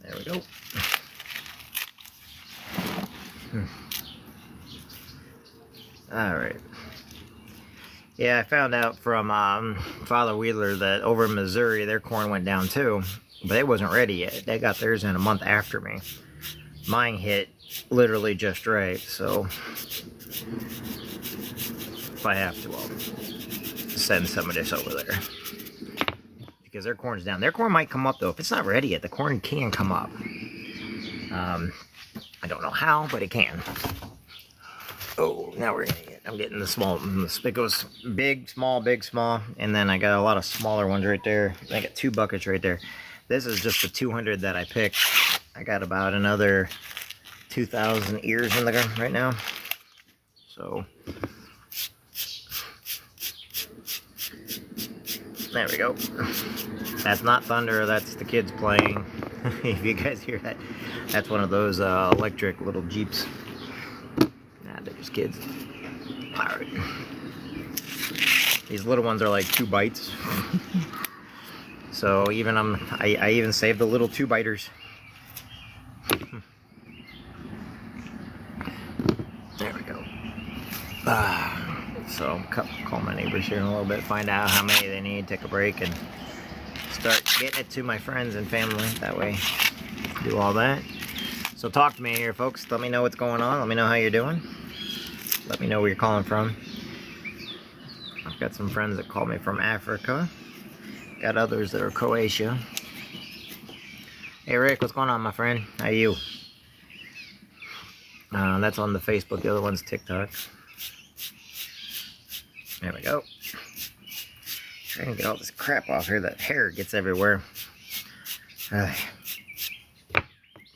There we go. Alright. Yeah, I found out from Father Wheeler that over in Missouri, their corn went down too. But they wasn't ready yet. They got theirs in a month after me. Mine hit literally just right, so if I have to, I'll send some of this over there. Because their corn's down. Their corn might come up though. If it's not ready yet, the corn can come up. I don't know how, but it can. Oh, now we're gonna get, I'm getting the small, it goes big, small, and then I got a lot of smaller ones right there. I got 2 buckets right there. This is just the 200 that I picked. I got about another 2,000 ears in the gun right now. So, there we go. That's not thunder, that's the kids playing. If you guys hear that, that's one of those electric little Jeeps. Nah, they're just kids. Alright. These little ones are like 2 bites. So even I even saved the little 2-biters. There we go. So call my neighbors here in a little bit, find out how many they need, take a break, and start getting it to my friends and family. That way, do all that. So talk to me here, folks. Let me know what's going on. Let me know how you're doing. Let me know where you're calling from. I've got some friends that call me from Africa. Got others that are Croatia. Hey Rick, what's going on, my friend? How are you? That's on the Facebook. The other one's TikTok. There we go. Trying to get all this crap off here. That hair gets everywhere.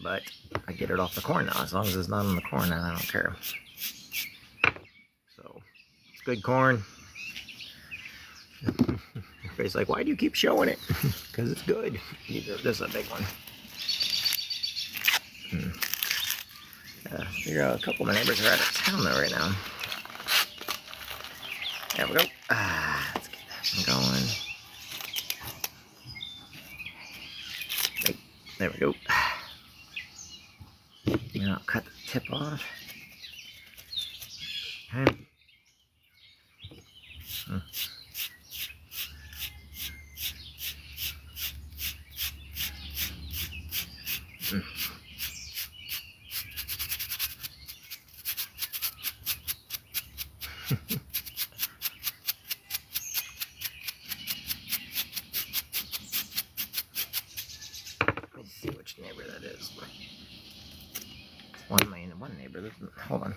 But I get it off the corn now. As long as it's not on the corn, then I don't care. So, it's good corn. Everybody's like, why do you keep showing it? Because it's good. This is a big one. Figure out a couple of my neighbors are out of town though right now. There we go. Let's get that one going. Right, there we go. Now I'll cut the tip off. Okay. Let's see which neighbor that is. One neighbor. Hold on.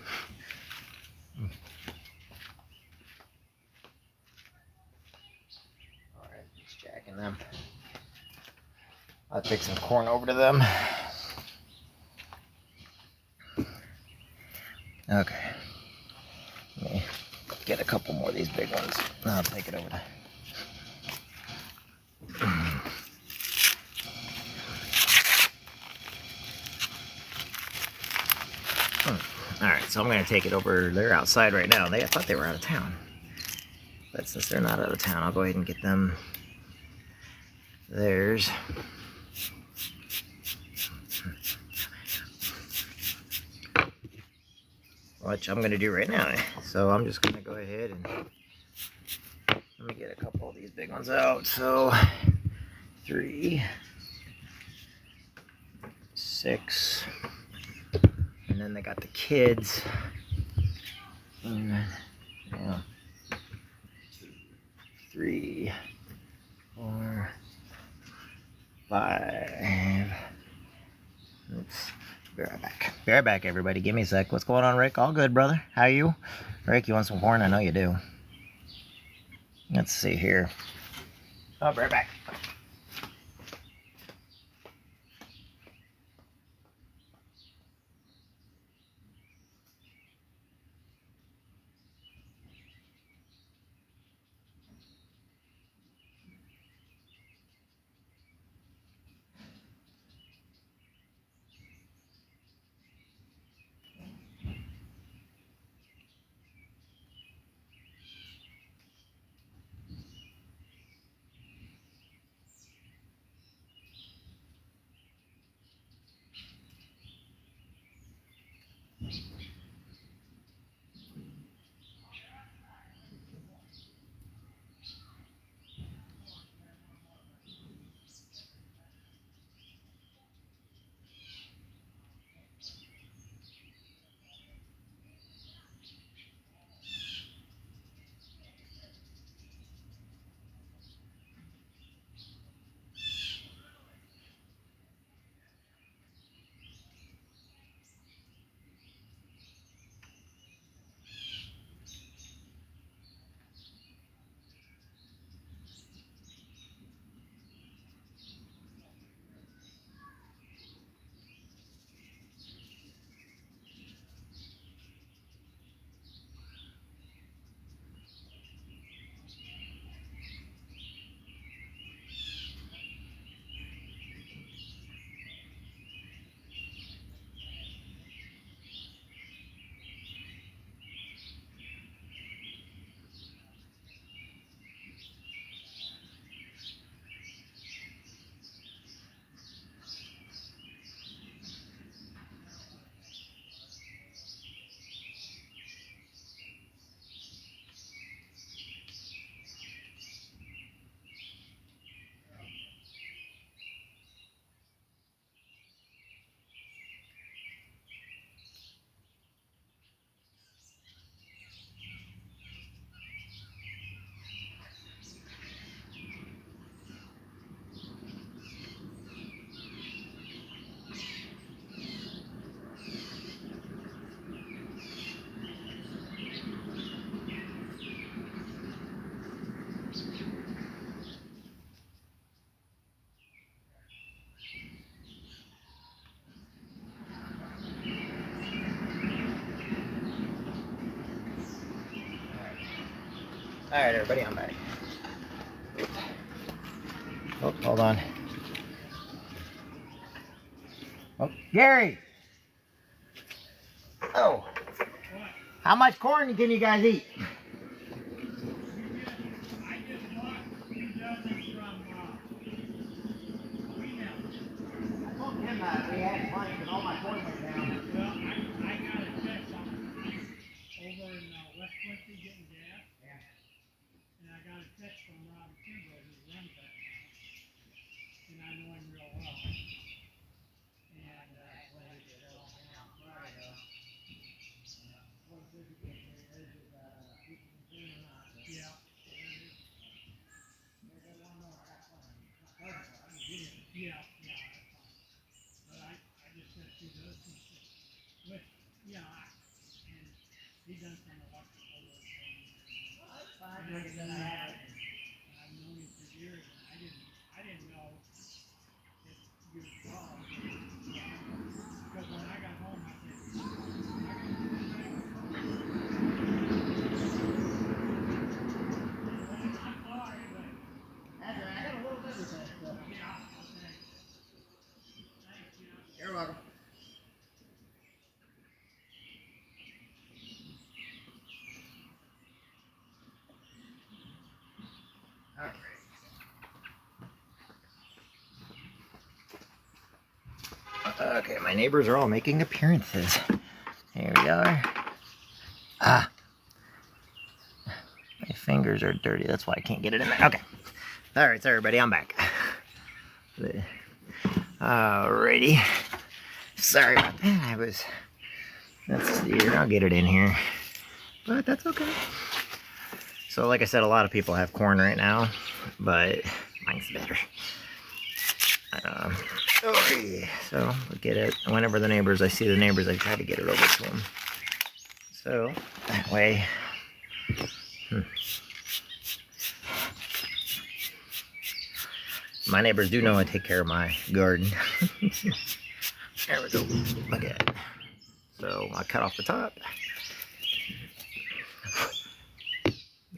All right, just jacking them. I'll take some corn over to them. Okay. Let me get a couple more of these big ones. I'll take it over to. Alright, so I'm going to take it over. They're outside right now. I thought they were out of town. But since they're not out of town, I'll go ahead and get them theirs. which I'm gonna do right now. So I'm just gonna go ahead and let me get a couple of these big ones out. So 3, 6, and then they got the kids. And yeah, 3, 4, 5. Oops. Be right back. Be right back, everybody. Give me a sec. What's going on, Rick? All good, brother. How are you? Rick, you want some corn? I know you do. Let's see here. I'll be right back. All right, everybody, I'm back. Oh, hold on. Oh, Gary. Oh, how much corn can you guys eat? I told him that we had plenty, but all my corn went down. Well, I got a text over in West Quincy getting gas. Yeah. And I got a text from Rob Kimbrough, who runs that now. And I know him real well. And yeah. Yeah, that's fine. But I just said to those with and he done some electrical work for me. And I've known him for years, and I didn't know if you would call. Because when I got home, I said, I'm sorry, but That's right. I got a little bit of that stuff. yeah, okay. Thanks, You're welcome. All right. Okay, my neighbors are all making appearances. Here we are. fingers are dirty. That's why I can't get it in there. Okay. All right, so everybody, I'm back. Alrighty. Sorry about that. Let's see here. I'll get it in here. But that's okay. So like I said, a lot of people have corn right now, but mine's better. Oh yeah. So we'll get it. Whenever I see the neighbors, I try to get it over to them. So that way. My neighbors do know I take care of my garden. There we go. Look at it. So I cut off the top.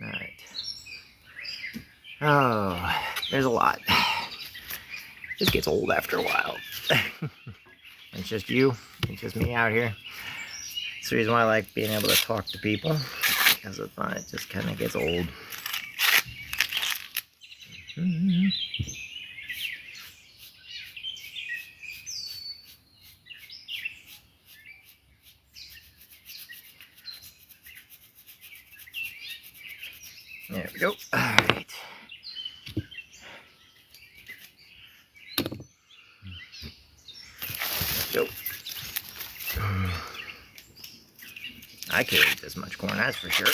Alright. Oh, there's a lot. This gets old after a while. It's just you. It's just me out here. That's the reason why I like being able to talk to people. Because it just kind of gets old. There we go. All right. Let's go. I can't eat this much corn, that's for sure.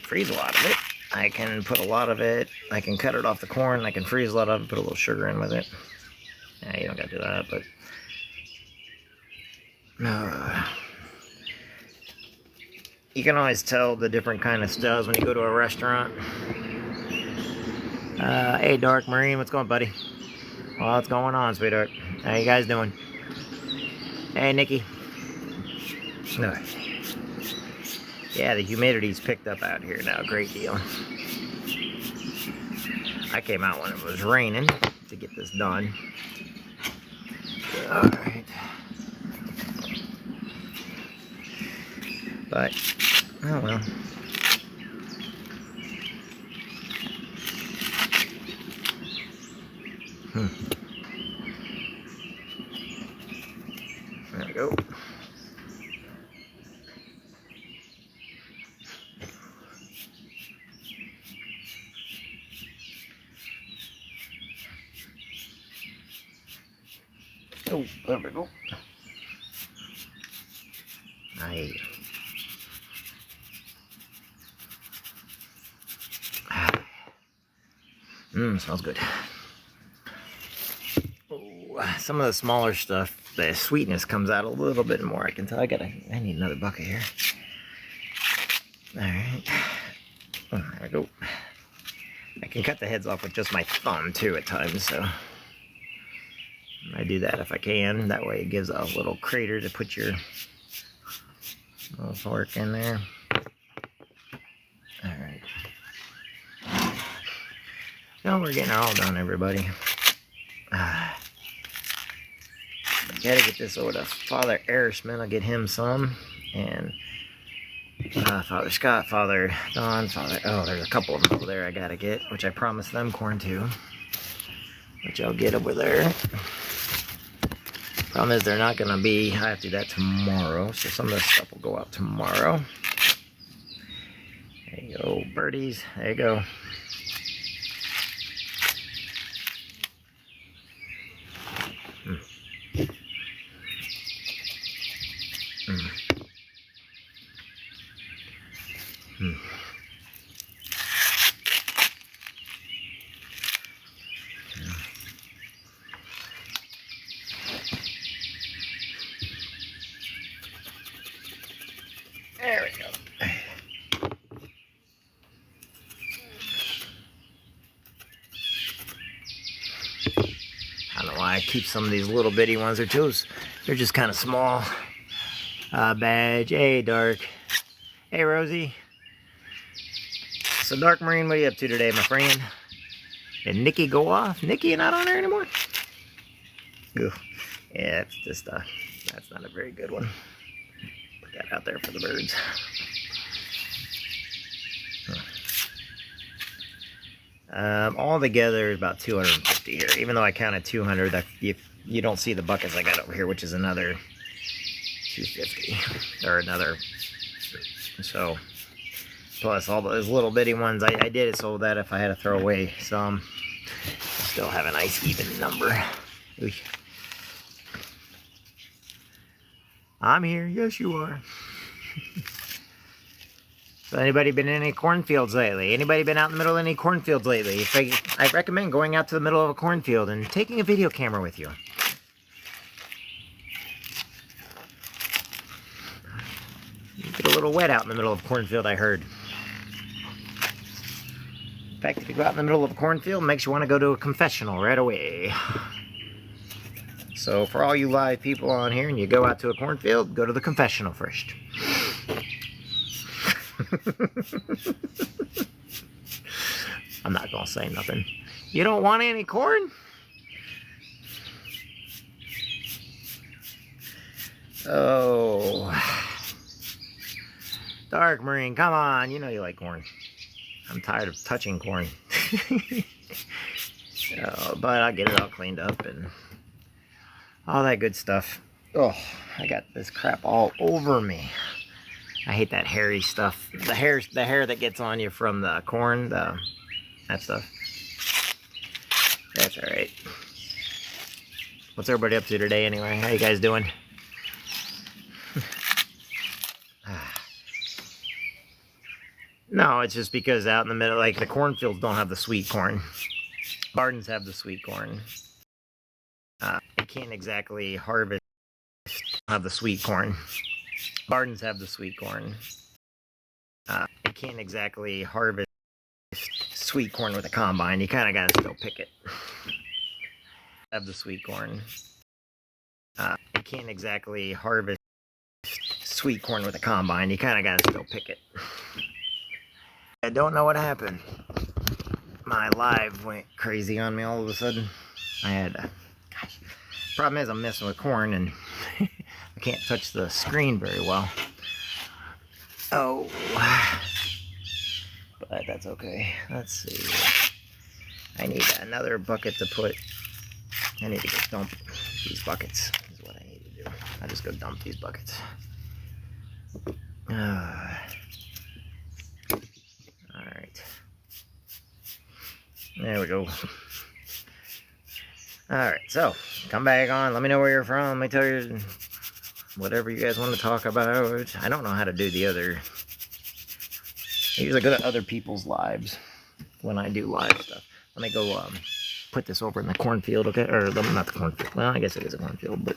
Freeze a lot of it. I can put a lot of it. I can cut it off the corn. I can freeze a lot of it, put a little sugar in with it. Yeah, you don't gotta do that, but. You can always tell the different kind of styles when you go to a restaurant. Hey, Dark Marine, what's going, buddy? Well, what's going on, sweetheart? How you guys doing? Hey, Nikki. No. Yeah, the humidity's picked up out here now, great deal. I came out when it was raining to get this done. All right. But, oh well. There we go. Oh, there we go. Nice. Smells good. Oh, some of the smaller stuff, the sweetness comes out a little bit more. I can tell. I need another bucket here. All right. Oh, there we go. I can cut the heads off with just my thumb too at times, so I do that if I can. That way it gives a little crater to put your little fork in there. All right. Now we're getting it all done, everybody. Gotta get this over to Father Arisman. I'll get him some. And Father Scott, Father Don, oh, there's a couple of them over there I gotta get, which I promised them corn too. Which I'll get over there. Problem is they're not gonna be, I have to do that tomorrow, so some of this stuff will go out tomorrow. There you go, birdies, there you go. There we go. I don't know why I keep some of these little bitty ones. They're just kind of small. Badge. Hey, Dark. Hey, Rosie. So, Dark Marine, what are you up to today, my friend? Did Nikki go off? Nikki, you're not on there anymore? Ooh. Yeah, it's just, that's not a very good one. Put that out there for the birds. All together about 250 here. Even though I counted 200, you don't see the buckets I got over here, which is another 250 or another. So Plus all those little bitty ones, I did it so that if I had to throw away some, still have a nice even number. Ooh. I'm here. Yes, you are. So anybody been in any cornfields lately? Anybody been out in the middle of any cornfields lately? I recommend going out to the middle of a cornfield and taking a video camera with you. You get a little wet out in the middle of a cornfield, I heard. In fact, if you go out in the middle of a cornfield, it makes you want to go to a confessional right away. So for all you live people on here and you go out to a cornfield, go to the confessional first. I'm not gonna say nothing. You don't want any corn? Oh. Dark Marine, come on. You know you like corn. I'm tired of touching corn. But I'll get it all cleaned up and all that good stuff. Oh, I got this crap all over me. I hate that hairy stuff. The hair that gets on you from the corn, that stuff. That's alright. What's everybody up to today anyway? How you guys doing? No, it's just because out in the middle, like the cornfields don't have the sweet corn. Gardens have the sweet corn. You can't exactly harvest have the sweet corn. Gardens have the sweet corn. You can't exactly harvest sweet corn with a combine. You kind of got to still pick it. Have the sweet corn. You can't exactly harvest sweet corn with a combine. You kind of got to still pick it. I don't know what happened. My live went crazy on me all of a sudden. I had gosh. Problem is I'm messing with corn and I can't touch the screen very well. Oh. But that's okay. Let's see. I need another bucket to put. I need to go dump these buckets is what I need to do. I just go dump these buckets. Alright. There we go. Alright, so come back on. Let me know where you're from. Let me tell you whatever you guys want to talk about. I don't know how to do the other. I usually go to other people's lives when I do live stuff. Let me go put this over in the cornfield, okay? Or not the cornfield. Well, I guess it is a cornfield, but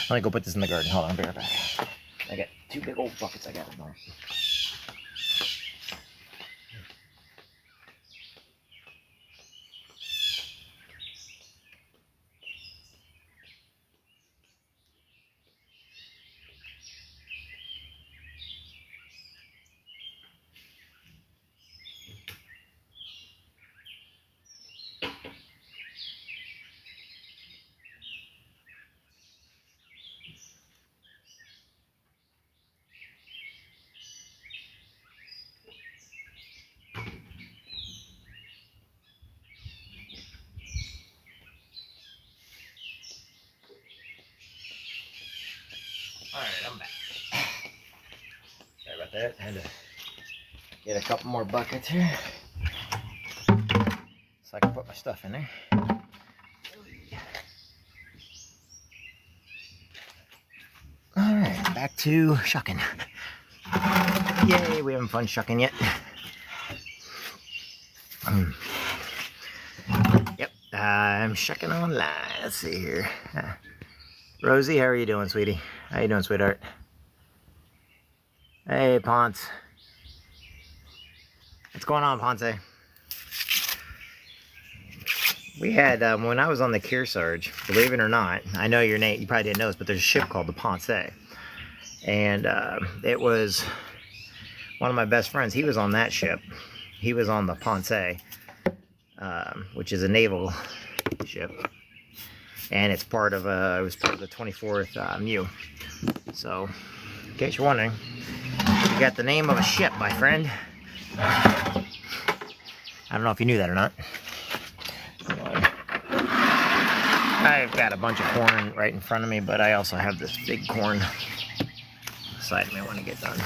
let me go put this in the garden. Hold on, I'll be right back. I got 2 big old buckets I got to dump. Alright, I'm back. Sorry about that. I had to get a couple more buckets here so I can put my stuff in there. Alright, back to shucking. Yay, we having fun shucking yet. Yep, I'm shucking online. Let's see here. Rosie, how are you doing, sweetie? How you doing, sweetheart? Hey, Ponce. What's going on, Ponce? We had, when I was on the Kearsarge, believe it or not, I know your name, you probably didn't know this, but there's a ship called the Ponce. And it was one of my best friends. He was on that ship. He was on the Ponce, which is a naval ship. And it's part of it was part of the 24th MEU. So, in case you're wondering, you got the name of a ship, my friend. I don't know if you knew that or not. I've got a bunch of corn right in front of me, but I also have this big corn beside me I want to get done.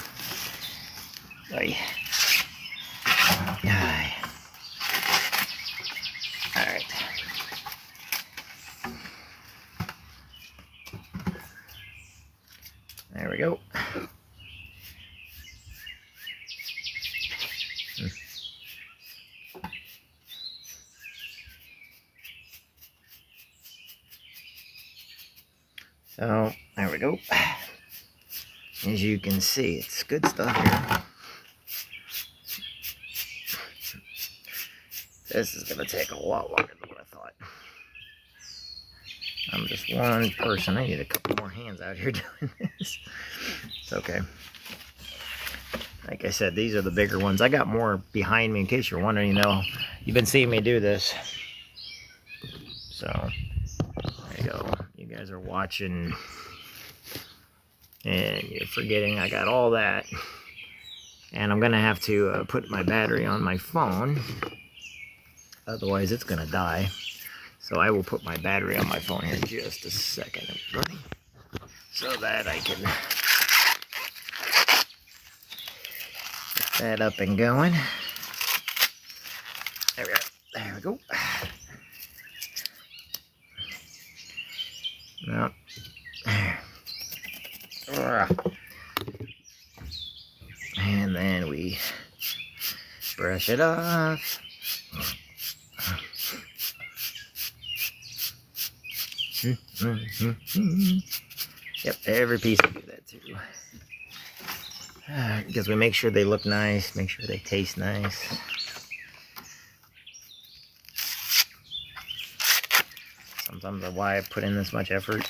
So there we go. As you can see, it's good stuff here. This is going to take a lot longer than what I thought. I'm just one person. I need a couple more hands out here doing this. It's okay. Like I said, these are the bigger ones. I got more behind me in case you're wondering, you've been seeing me do this. So, there you go. You guys are watching and you're forgetting I got all that. And I'm going to have to put my battery on my phone. Otherwise, it's going to die. So I will put my battery on my phone here in just a second, everybody, so that I can get that up and going. There we are. There we go. Now, and then we brush it off. Yep, every piece we do that too. Because we make sure they look nice, make sure they taste nice. Sometimes that's why I put in this much effort.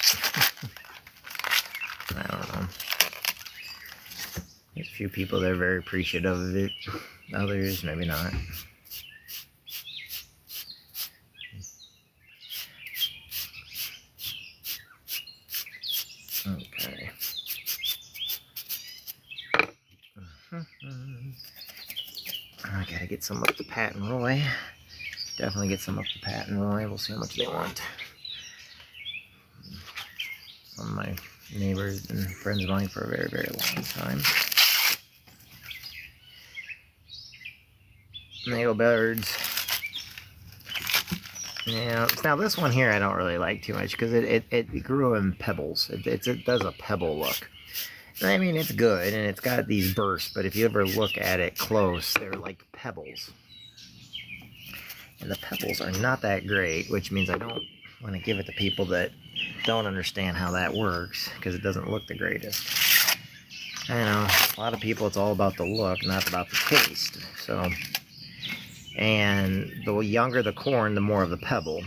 I don't know. There's a few people that are very appreciative of it. Others, maybe not. Okay. I gotta get some up to Pat and Roy. Definitely get some up to Pat and Roy. We'll see how much they want. Some of my neighbors and friends of mine for a very, very long time. Nail birds. Yeah, now this one here I don't really like too much because it grew in pebbles. It does a pebble look. I mean, it's good and it's got these bursts, but if you ever look at it close, they're like pebbles. And the pebbles are not that great, which means I don't want to give it to people that don't understand how that works because it doesn't look the greatest. I know, a lot of people it's all about the look, not about the taste. So, and the younger the corn, the more of the pebble.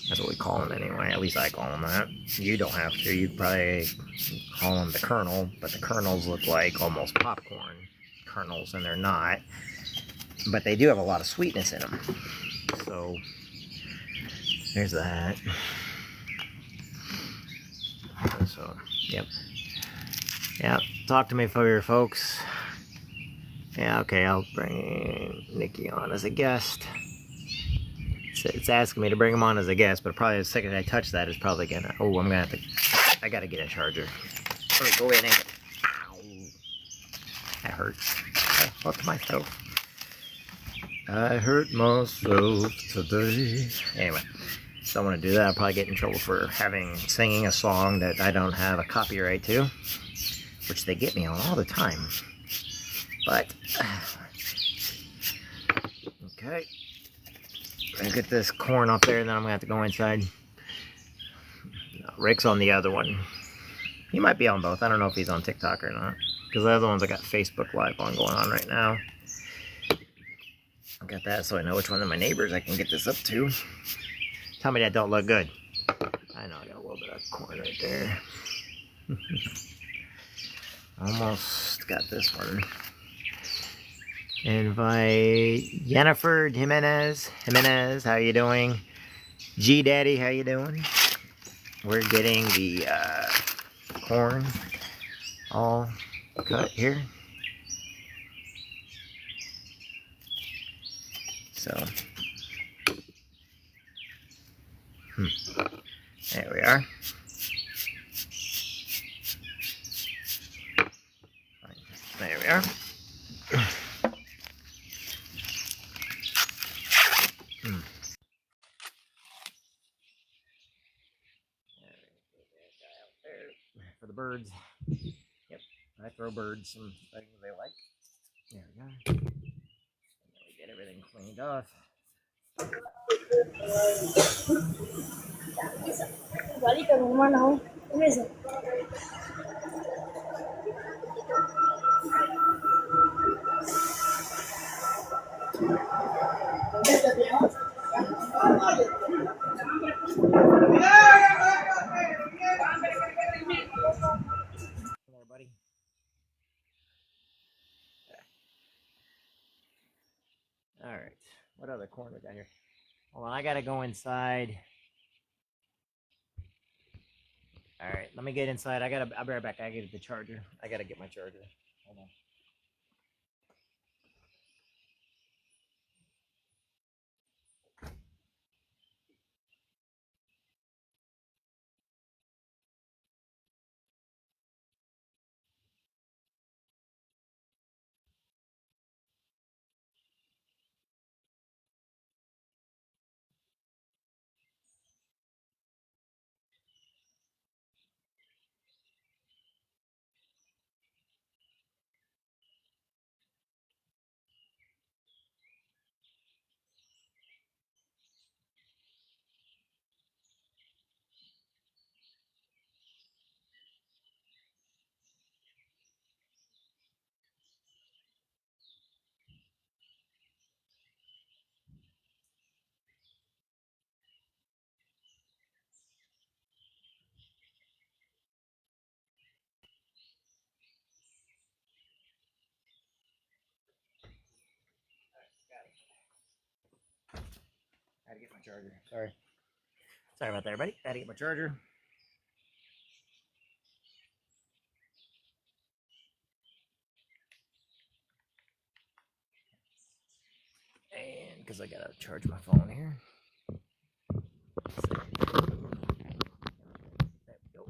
That's what we call them anyway. At least I call them that. You don't have to. You probably call them the kernel, but the kernels look like almost popcorn kernels, and they're not. But they do have a lot of sweetness in them. So there's that. So, yep. Yeah, talk to me for your folks. Yeah, okay, I'll bring Nikki on as a guest. It's asking me to bring him on as a guest, but probably the second I touch that is probably gonna. Oh, I'm gonna have to. I gotta get a charger. Let me go in and. Ow. That hurts. I hurt myself. I hurt myself today. Anyway, don't want to do that. I'll probably get in trouble for singing a song that I don't have a copyright to, which they get me on all the time. But okay. I'm gonna get this corn up there and then I'm gonna have to go inside. No, Rick's on the other one. He might be on both. I don't know if he's on TikTok or not. Because the other ones I got Facebook Live on going on right now. I got that so I know which one of my neighbors I can get this up to. Tell me that don't look good. I know I got a little bit of corn right there. Almost got this one. Invite Jennifer Jimenez. How you doing? G Daddy, how you doing? We're getting the corn all cut here. So, there we are. There we are. For the birds. Yep, I throw birds some things they like. There we go. And then we get everything cleaned off. Balik ke rumah now. Yes. There, buddy. All right. What other corn we got here? Hold on, I gotta go inside. All right, let me get inside. I'll be right back. I gotta get the charger. I gotta get my charger. Hold on. I gotta get my charger. Sorry about that, everybody. Gotta get my charger. And because I gotta charge my phone here. There we go.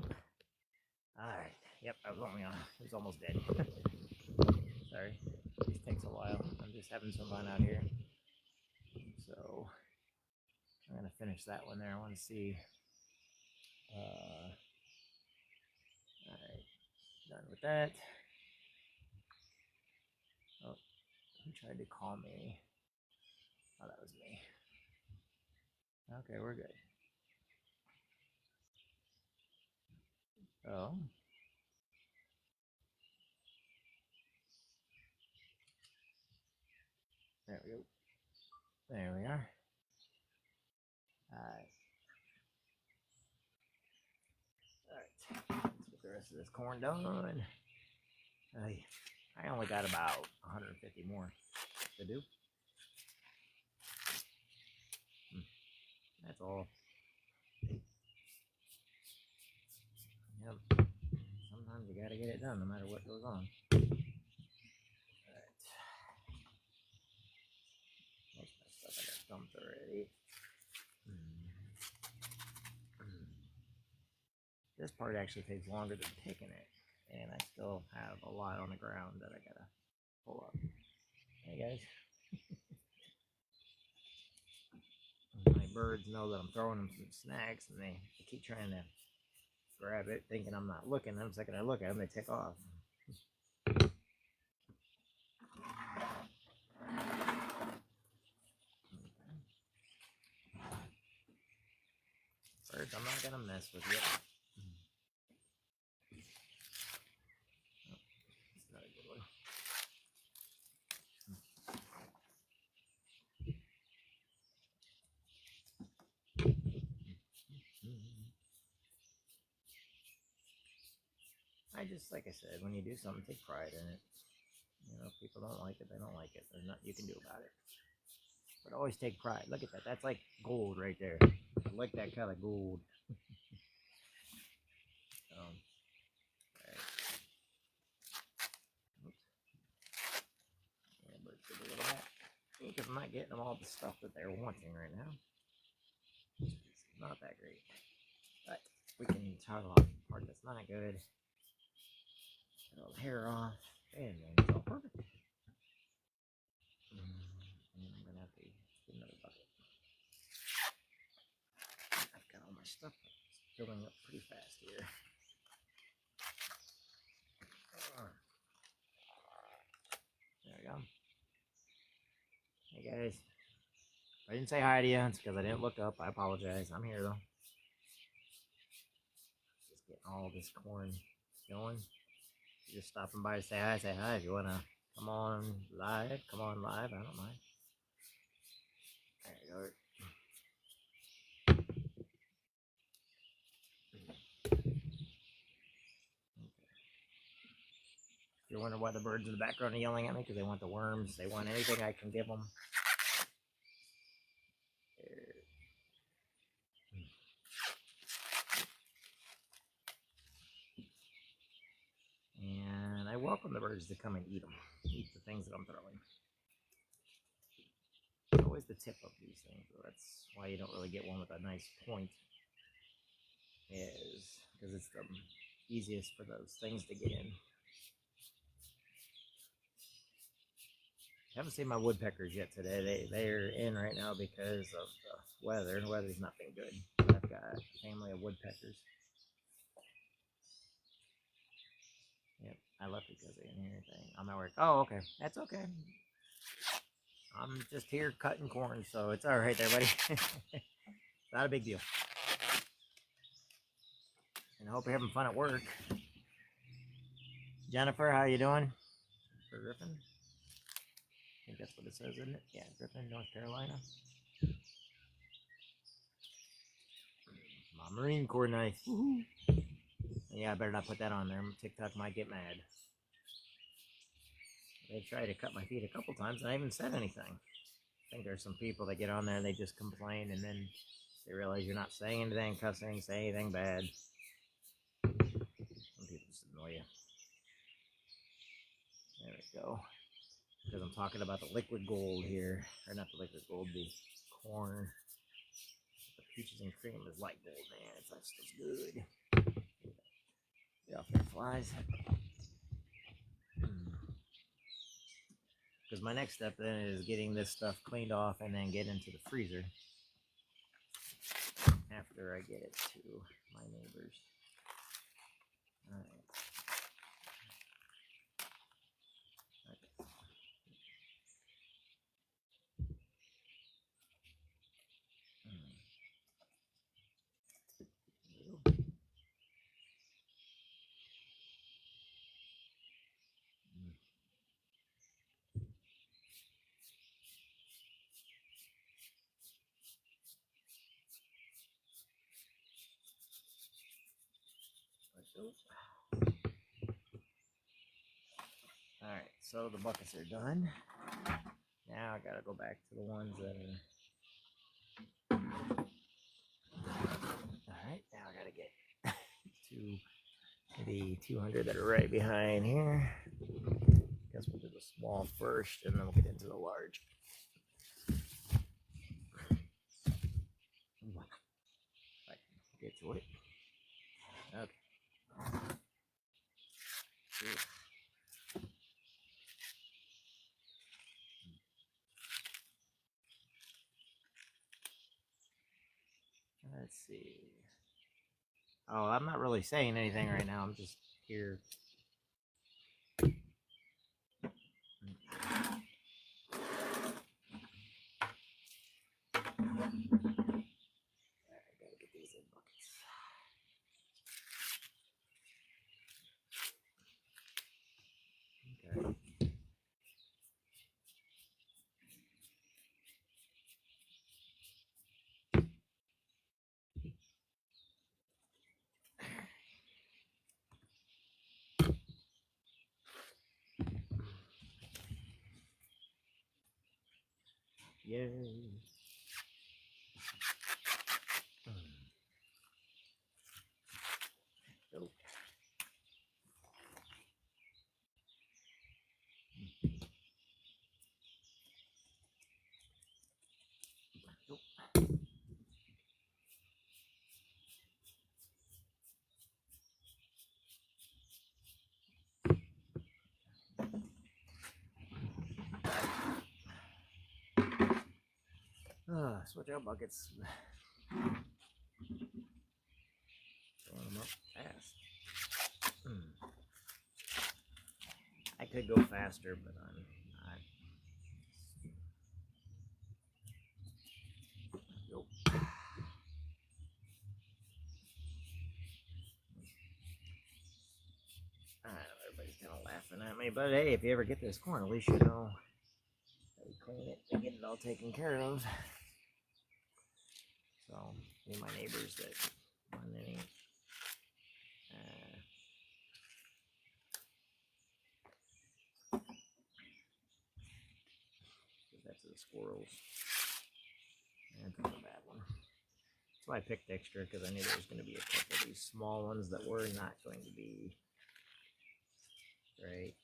Alright. Yep, I was only on. It was almost dead. Sorry. This takes a while. I'm just having some fun out here. So I'm gonna finish that one there. I wanna see. Alright. Done with that. Oh, who tried to call me? Oh, that was me. Okay, we're good. Oh. There we go. There we are. Alright. Alright. Let's get the rest of this corn done. I only got about 150 more to do. That's all. Yep. Sometimes you gotta get it done no matter what goes on. Alright. Most of my stuff I got dumped already. This part actually takes longer than picking it. And I still have a lot on the ground that I gotta pull up. Hey guys. My birds know that I'm throwing them some snacks and they keep trying to grab it thinking I'm not looking. The second I look at them, they take off. Birds, I'm not gonna mess with you. It's not a good one. Like I said, when you do something, take pride in it. You know, if people don't like it, they don't like it. There's nothing you can do about it. But always take pride. Look at that. That's like gold right there. I like that kind of gold. Alright. Oops. Yeah, but it's a little bit. Because I'm not getting them all the stuff that they're wanting right now. It's not that great. But we can toggle off the part that's not good. Get all the hair off. And then it's all perfect. And I'm going to have to get another bucket. I've got all my stuff filling up pretty fast here. There we go. Hey guys. I didn't say hi to you. It's because I didn't look up. I apologize. I'm here though. Just getting all this corn going. Just stopping by to say hi. Say hi if you want to come on live. Come on live. I don't mind. There you go. If you're wondering why the birds in the background are yelling at me, because they want the worms. They want anything I can give them. And I welcome the birds to come and eat them. Eat the things that I'm throwing. It's always the tip of these things. So that's why you don't really get one with a nice point. Is because it's the easiest for those things to get in. I haven't seen my woodpeckers yet today. They're in right now because of the weather. The weather's not been good. I've got a family of woodpeckers. Yep, I left it because I didn't hear anything. I'm at work. Oh, okay. That's okay. I'm just here cutting corn, so it's all right there, buddy. Not a big deal. And I hope you're having fun at work. Jennifer, how you doing? For Griffin? I think that's what it says, isn't it? Yeah, Griffin, North Carolina. My Marine Corps knife. Woohoo. Yeah, I better not put that on there. TikTok might get mad. They've tried to cut my feet a couple times, and I haven't said anything. I think there's some people that get on there and they just complain, and then they realize you're not saying anything, cussing, saying anything bad. Some people just annoy you. There we go. Because I'm talking about the liquid gold here. Or not the liquid gold, the corn. The peaches and cream is light gold, man. It's just good. Get off there, flies. Because my next step then is getting this stuff cleaned off and then get into the freezer after I get it to my neighbors. All right. Okay. Alright, so the buckets are done. Now I gotta go back to the ones that are... Alright, now I gotta get to the 200 that are right behind here. Guess we'll do the small first and then we'll get into the large. Right, get to it. Okay. Let's see. Oh, I'm not really saying anything right now. I'm just here. I gotta get these in buckets. Okay. Yay. Oh. Switch out buckets. Throwing them up fast. I could go faster, but I'm not. laughing at me. But hey, if you ever get this corn, at least you know that we clean it and get it all taken care of. So, any of my neighbors that want any that's the squirrels. And that's a bad one. That's why I picked extra, because I knew there was going to be a couple of these small ones that were not going to be great.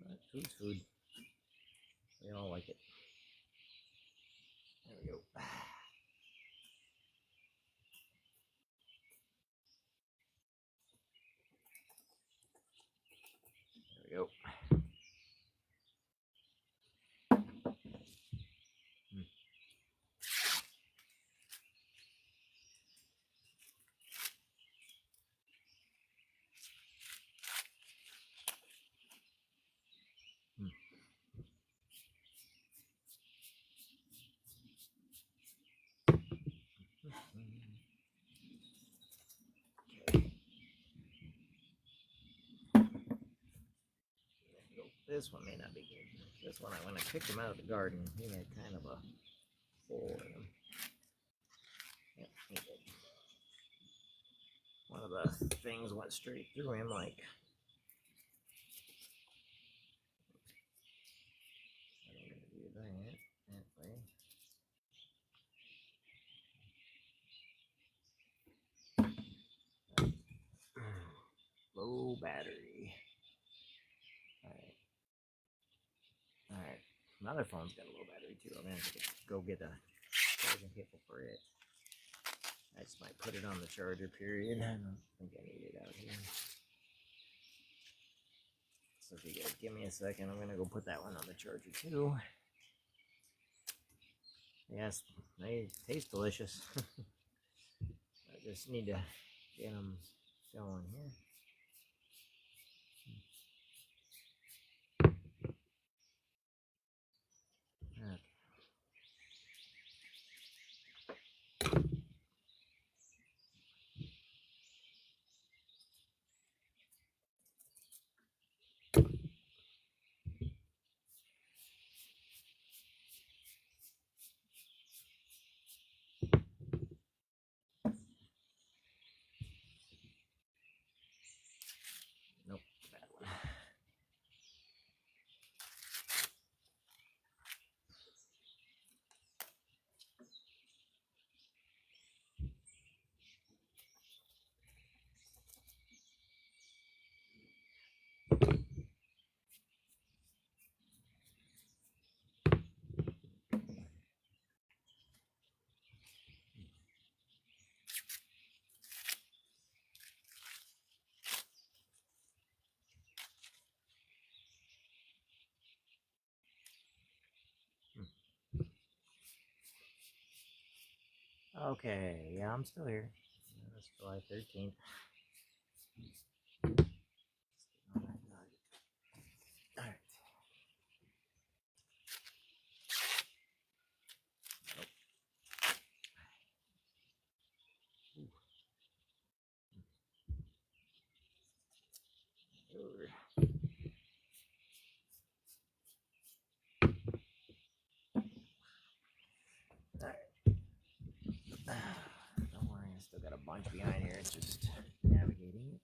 But food's food. We all like it. There we go. There we go. This one may not be good. This one, when I picked him out of the garden, he had kind of a hole in him. Yep, he did. One of the things went straight through him, like. I'm going to do that way. Low battery. Alright. My other phone's got a low battery too. I'm going to have to go get a charging cable for it. I just might put it on the charger period. I don't think I need it out here. So if you guys give me a second, I'm going to go put that one on the charger too. Yes, they taste delicious. I just need to get them going here. Okay. Nope, bad one. Okay, yeah, I'm still here. It's July 13th. Alright. Don't worry, I still got a bunch behind here. It's just navigating it.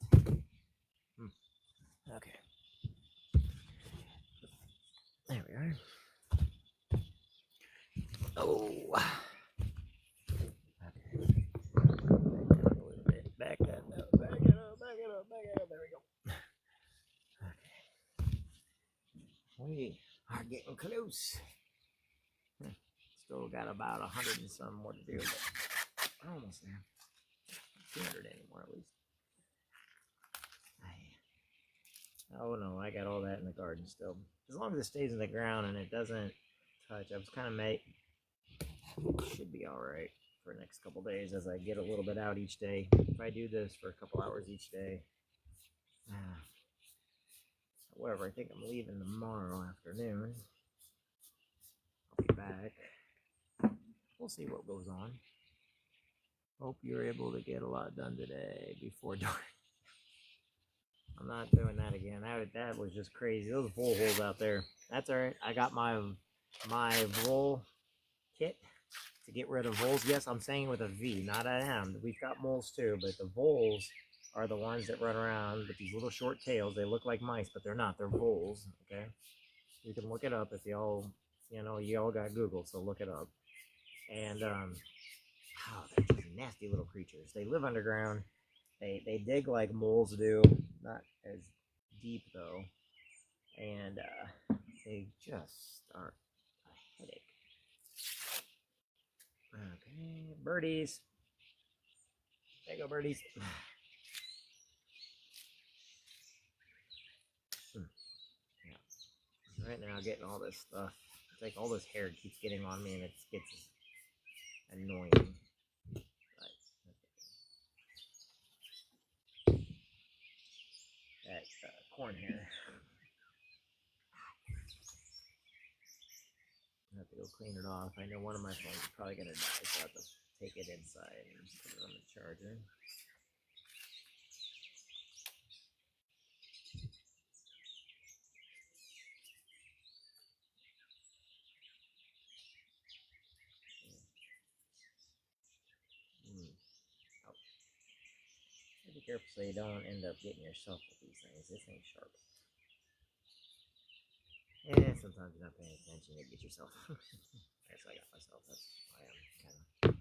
Okay. There we are. Oh. Okay. Back it up a little bit. Back that up. Back it up. Back it up. Back it up. There we go. Okay. We are getting close. Still got about 100 and some more to do, but we're almost there. 200 anymore, at least. Oh no, I got all that in the garden still. As long as it stays in the ground and it doesn't touch, I was kind of made. Should be all right for the next couple days as I get a little bit out each day. If I do this for a couple hours each day. However, I think I'm leaving tomorrow afternoon. I'll be back. We'll see what goes on. Hope you're able to get a lot done today before dark. I'm not doing that again. That was just crazy. Those vole holes out there. That's all right. I got my vole kit to get rid of voles. Yes, I'm saying with a V, not an M. We've got moles too, but the voles are the ones that run around with these little short tails. They look like mice, but they're not. They're voles. Okay, you can look it up if y'all, you all got Google, so look it up. And they're just nasty little creatures. They live underground. They dig like moles do, not as deep though, and they just are a headache. Okay, birdies. There you go, birdies. Yeah. Right now, getting all this stuff. It's like all this hair keeps getting on me, and it gets annoying. That corn hair. I have to go clean it off. I know one of my phones is probably gonna die, so I have to take it inside and put it on the charger. Oh. Be careful so you don't end up getting yourself with these things. This ain't sharp. Yeah, sometimes you're not paying attention, you get yourself. That's I got myself. That's why I'm kind of.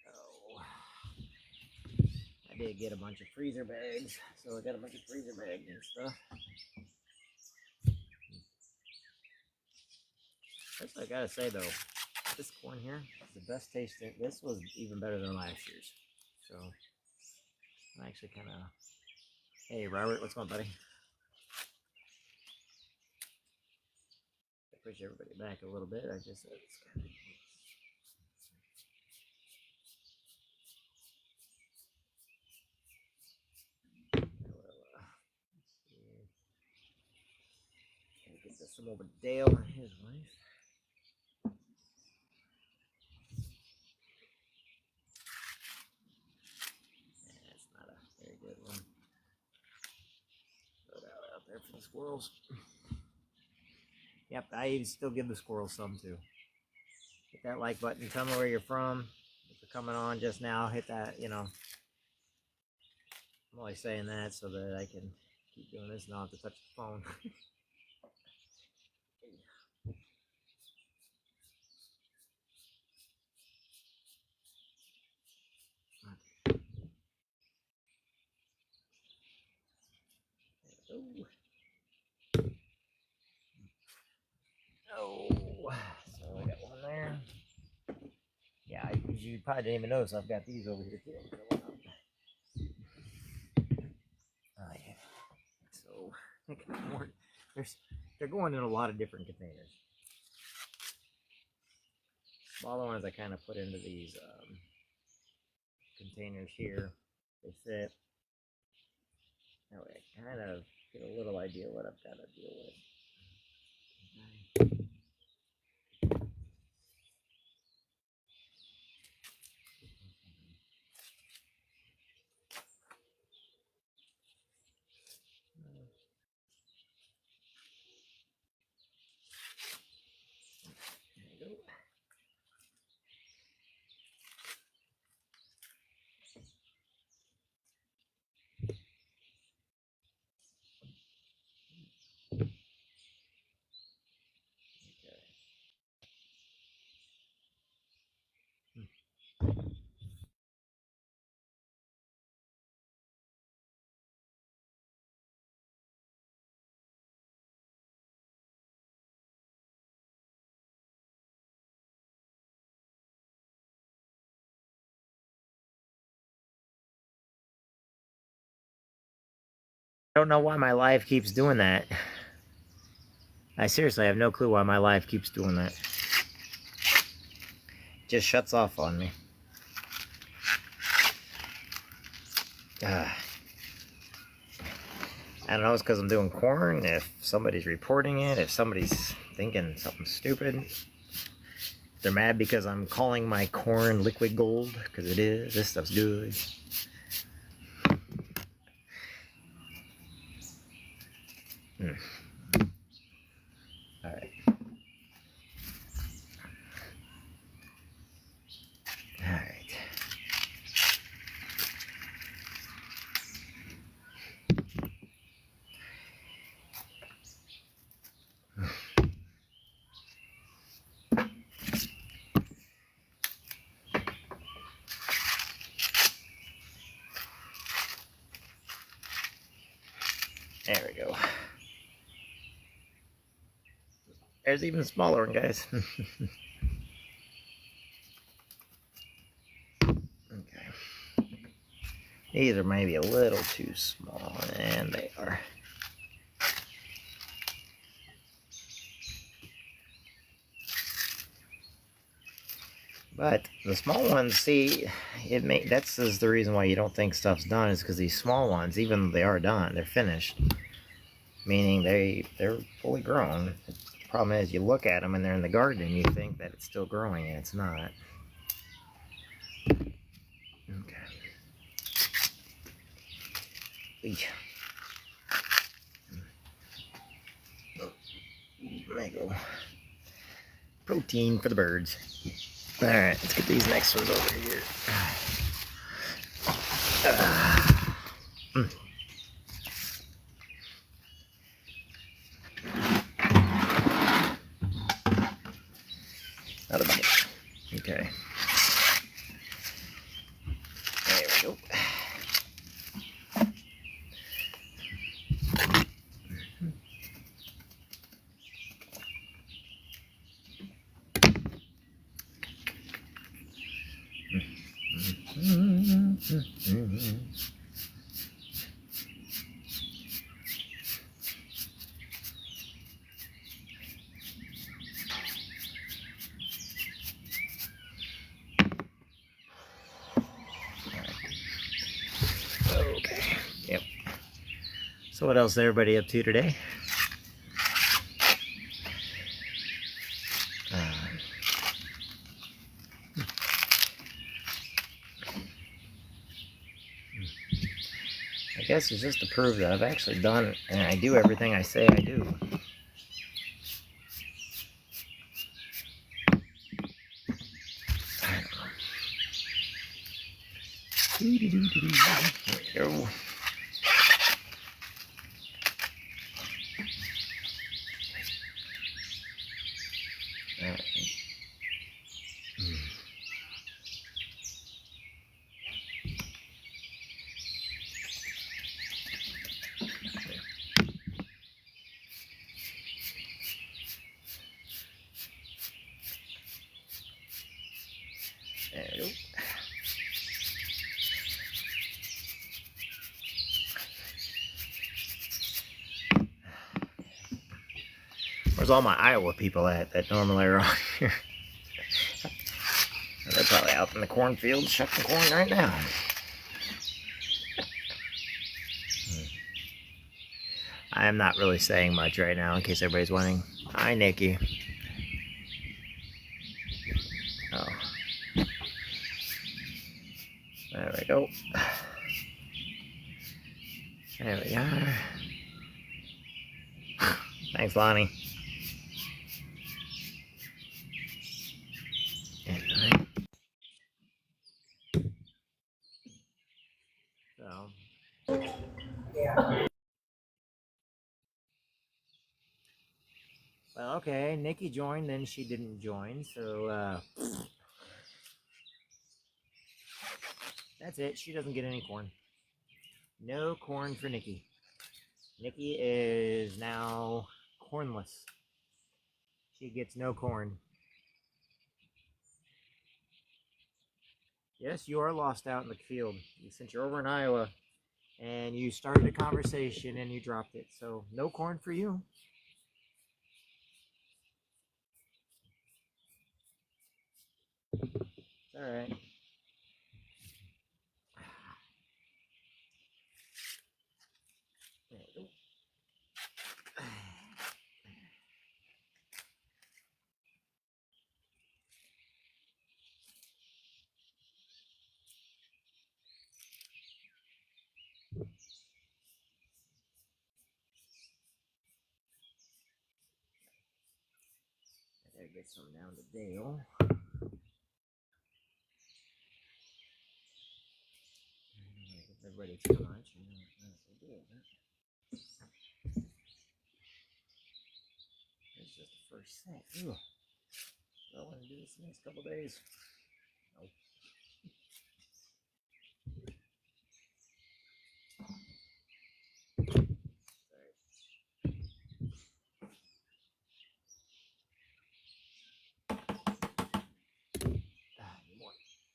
Oh. I did get a bunch of freezer bags, so I got a bunch of freezer bags and stuff. That's what I gotta say though. This corn here is the best tasting. This was even better than last year's. So I'm actually kind of. Hey Robert, what's going on, buddy? I push everybody back a little bit. I just it's kind of. Get this from over Dale and his wife. That's not a very good one. Throw that out there for the squirrels. Yep, I still give the squirrels some too. Hit that like button. Tell me where you're from. If you're coming on just now, hit that, I'm only saying that so that I can keep doing this and not have to touch the phone. Oh, so I got one there. Yeah, you probably didn't even notice I've got these over here too. Oh yeah. So I got more. They're going in a lot of different containers. Smaller ones I kind of put into these containers here. They fit. That way I kind of get a little idea what I've got to deal with. There you go. I don't know why my live keeps doing that. I seriously have no clue why my live keeps doing that. It just shuts off on me. I don't know, it's because I'm doing corn, if somebody's reporting it, if somebody's thinking something stupid. They're mad because I'm calling my corn liquid gold, because it is. This stuff's good. All right. All right. There we go. There's even smaller one, guys. Okay. These are maybe a little too small, and they are. But the small ones, see, that's is the reason why you don't think stuff's done, is because these small ones, even though they are done, they're finished. Meaning they're fully grown. The problem is you look at them and they're in the garden and you think that it's still growing and it's not. Okay. There you go. Protein for the birds. Alright, let's get these next ones over here. Another bite. Okay. There we go. Okay. Yep. So what else is everybody up to today? I guess it's just to prove that I've actually done and I do everything I say I do. There we go. There we go. Where's all my Iowa people at that normally are on here? They're probably out in the cornfield shucking corn right now. I am not really saying much right now, in case everybody's wondering. Hi, Nikki. Oh. There we go. There we are. Thanks, Lonnie. Anyway. So. Well, okay, Nikki joined, then she didn't join, so, that's it. She doesn't get any corn. No corn for Nikki. Nikki is now cornless. She gets no corn. Yes, you are lost out in the field. Since you're over in Iowa, and you started a conversation and you dropped it. So, no corn for you. It's all right. There we go. get some down to Dale. Everybody too much. It's just the first set. Ooh. I want to do this the next couple days. Nope.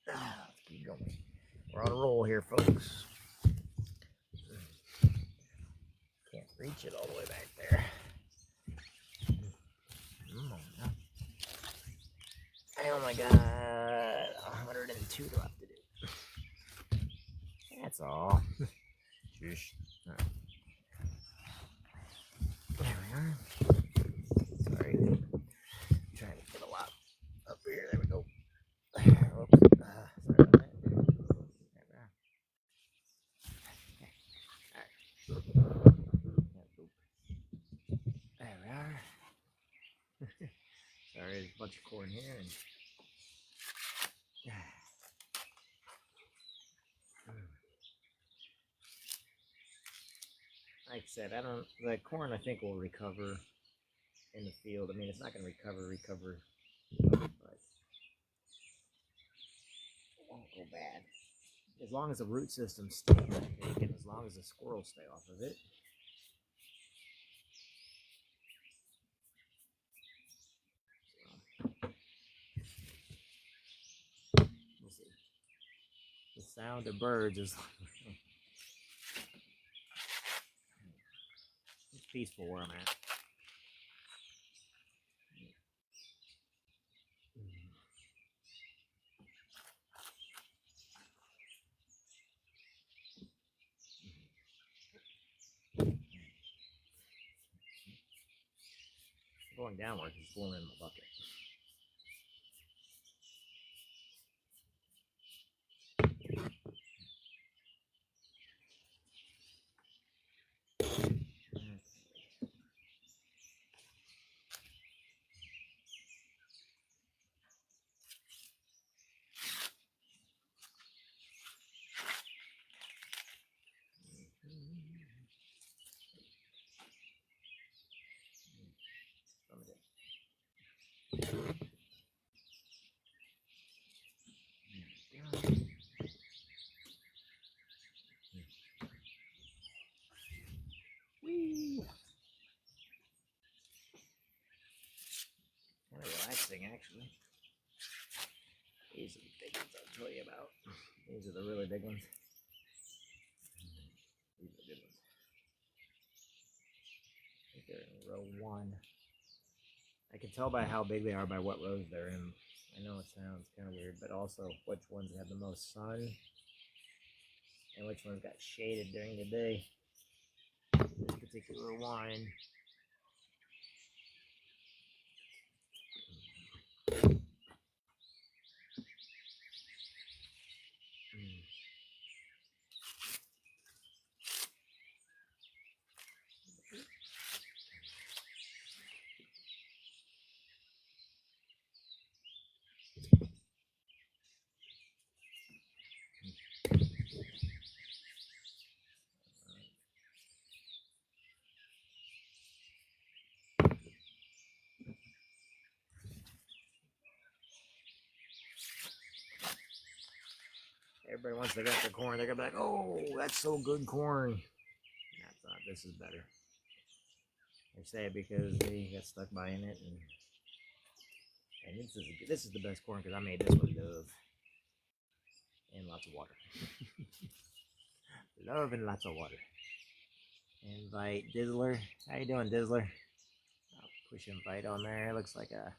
Let's keep going. We're on a roll here, folks. Can't reach it all the way back there. Come on now. Oh my god. 102 left to do. That's all. Shush. Right. There we are. Sorry. I'm trying to get a lot up here. There we go. Oops. Sorry about that. There we are. Sorry, there's a bunch of corn here. And like I said, the corn I think will recover in the field. I mean, it's not going to recover, but it won't go bad. As long as the root system stays big and as long as the squirrels stay off of it. So, we'll see. The sound of birds is it's peaceful where I'm at. Going downward, it's going in the bucket. Whee! Kind of relaxing, actually. These are the big ones I'll tell you about. These are the really big ones. These are the good ones. I think they're in row 1. I can tell by how big they are by what rows they're in. I know it sounds kind of weird, but also which ones have the most sun and which ones got shaded during the day. This particular one. Everybody, once they got the corn, they're gonna be like, "Oh, that's so good corn." I thought this is better. I say it because they got stuck buying it, and this is the best corn because I made this with love and lots of water. Love and lots of water. Invite Dizzler. How you doing, Dizzler? I'll push invite on there. It looks like a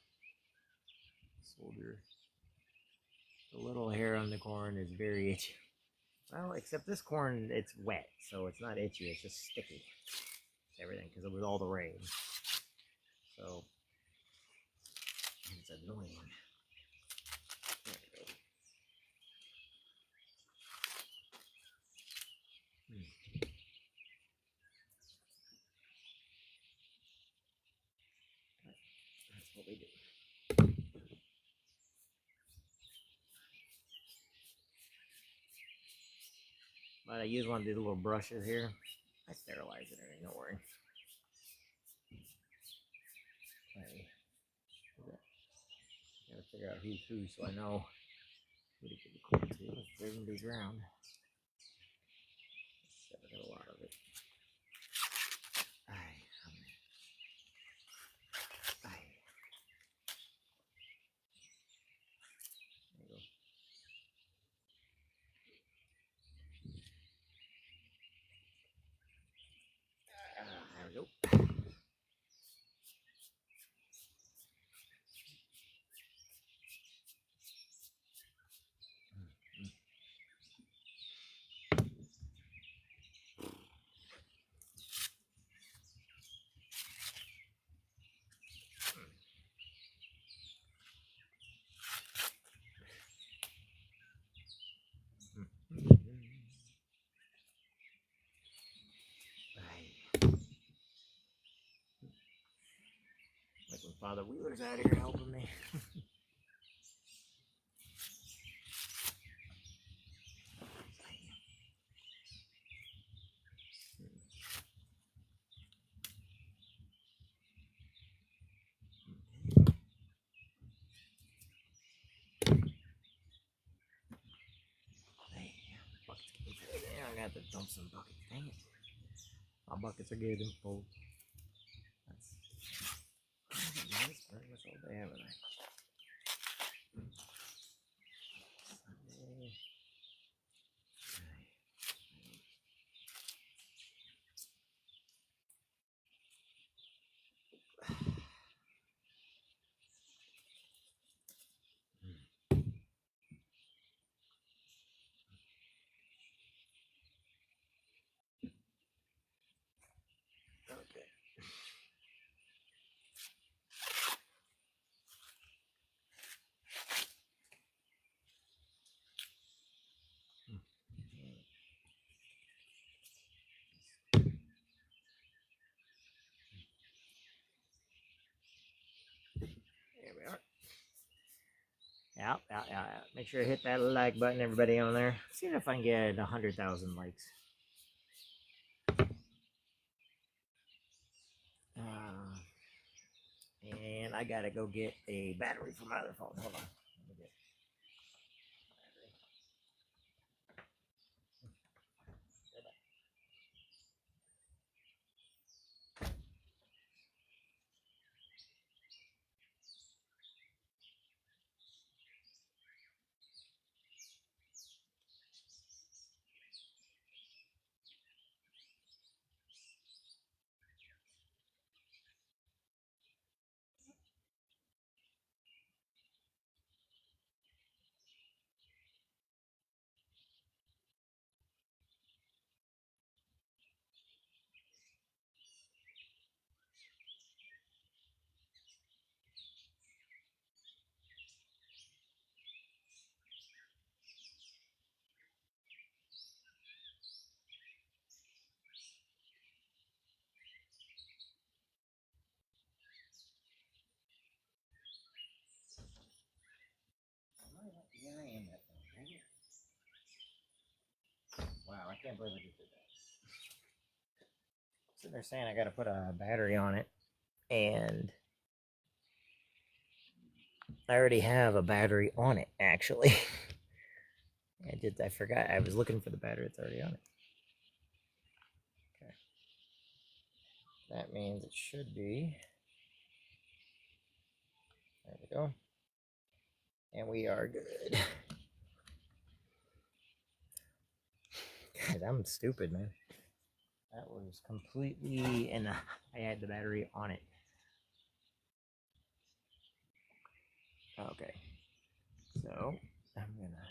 soldier. The little hair on the corn is very itchy. Well, except this corn, it's wet, so it's not itchy. It's just sticky. Everything, because it was all the rain. So, it's annoying. There we go. That's what we do. But I use one of these little brushes here. I sterilize it, don't worry. Okay. Gotta figure out who's who so I know who to give the corn to. They're gonna be drowned. Got a lot of it. Aye. Aye. There you go. There we go. Like when Father Wheeler's out here helping me. I got to dump some buckets. Dang it. My buckets are getting full. That's pretty much all day, haven't I? Sunday. Okay. There we are. Yeah. Make sure to hit that like button, everybody on there. See if I can get 100,000 likes. And I gotta go get a battery for my other phone. Hold on. Let me get Yeah, I am that phone. Wow, I can't believe I just did that. So they're saying I gotta put a battery on it, and I already have a battery on it, actually. I forgot. I was looking for the battery that's already on it. Okay. That means it should be. There we go. And we are good. God, I'm stupid, man. That was completely, and I had the battery on it. Okay. So, I'm gonna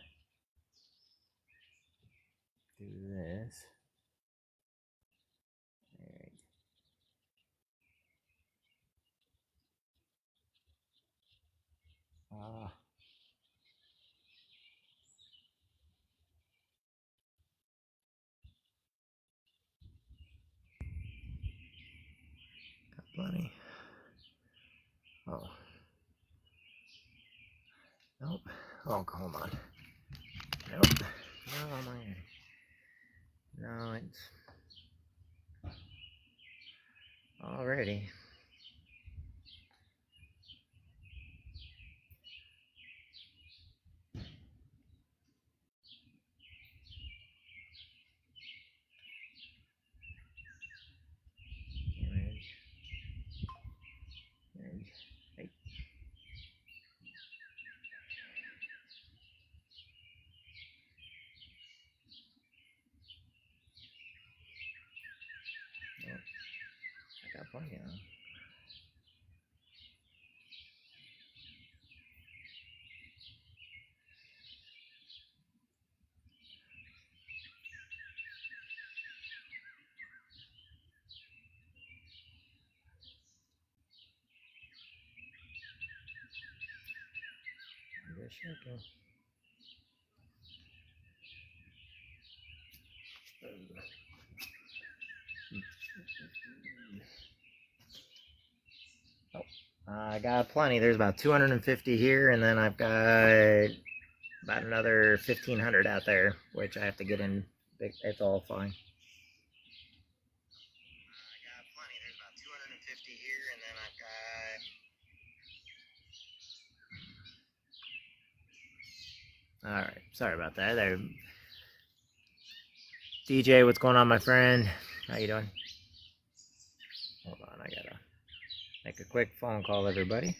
do this. There. Ah. Got plenty. Oh. Nope. Oh, hold on. Nope. No, my. lines. Alrighty. Hey. Oh, I got plenty of them. I'm just checking. Oh, I got plenty. There's about 250 here, and then I've got about another 1,500 out there, which I have to get in. It's all fine. I got plenty. There's about 250 here, and then I've got. All right, sorry about that. There, DJ, what's going on, my friend? How you doing? Hold on, I gotta make a quick phone call, everybody.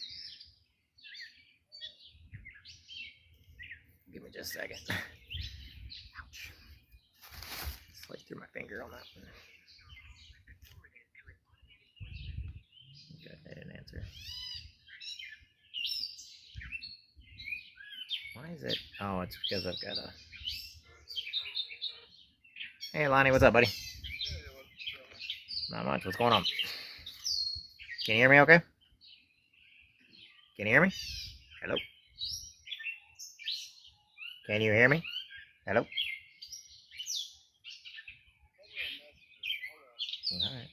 Give me just a second. Ouch. Slipped through my finger on that one. Okay, I didn't answer. Why is it? Oh, it's because I've got a. Hey, Lonnie, what's up, buddy? Not much. What's going on? Can you hear me okay? Can you hear me? Hello? Can you hear me? Hello? Alright.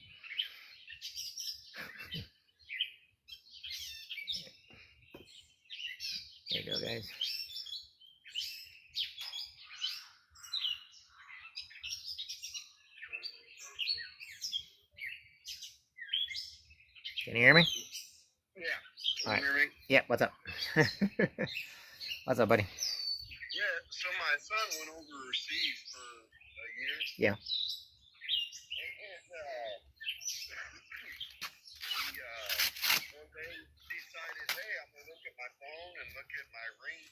There you go, guys. Can you hear me? Yeah. All right. Hear me? Yeah, what's up? What's up, buddy? Yeah, so my son went overseas for a year. Yeah. And one day decided, hey, I'm going to look at my phone and look at my Ring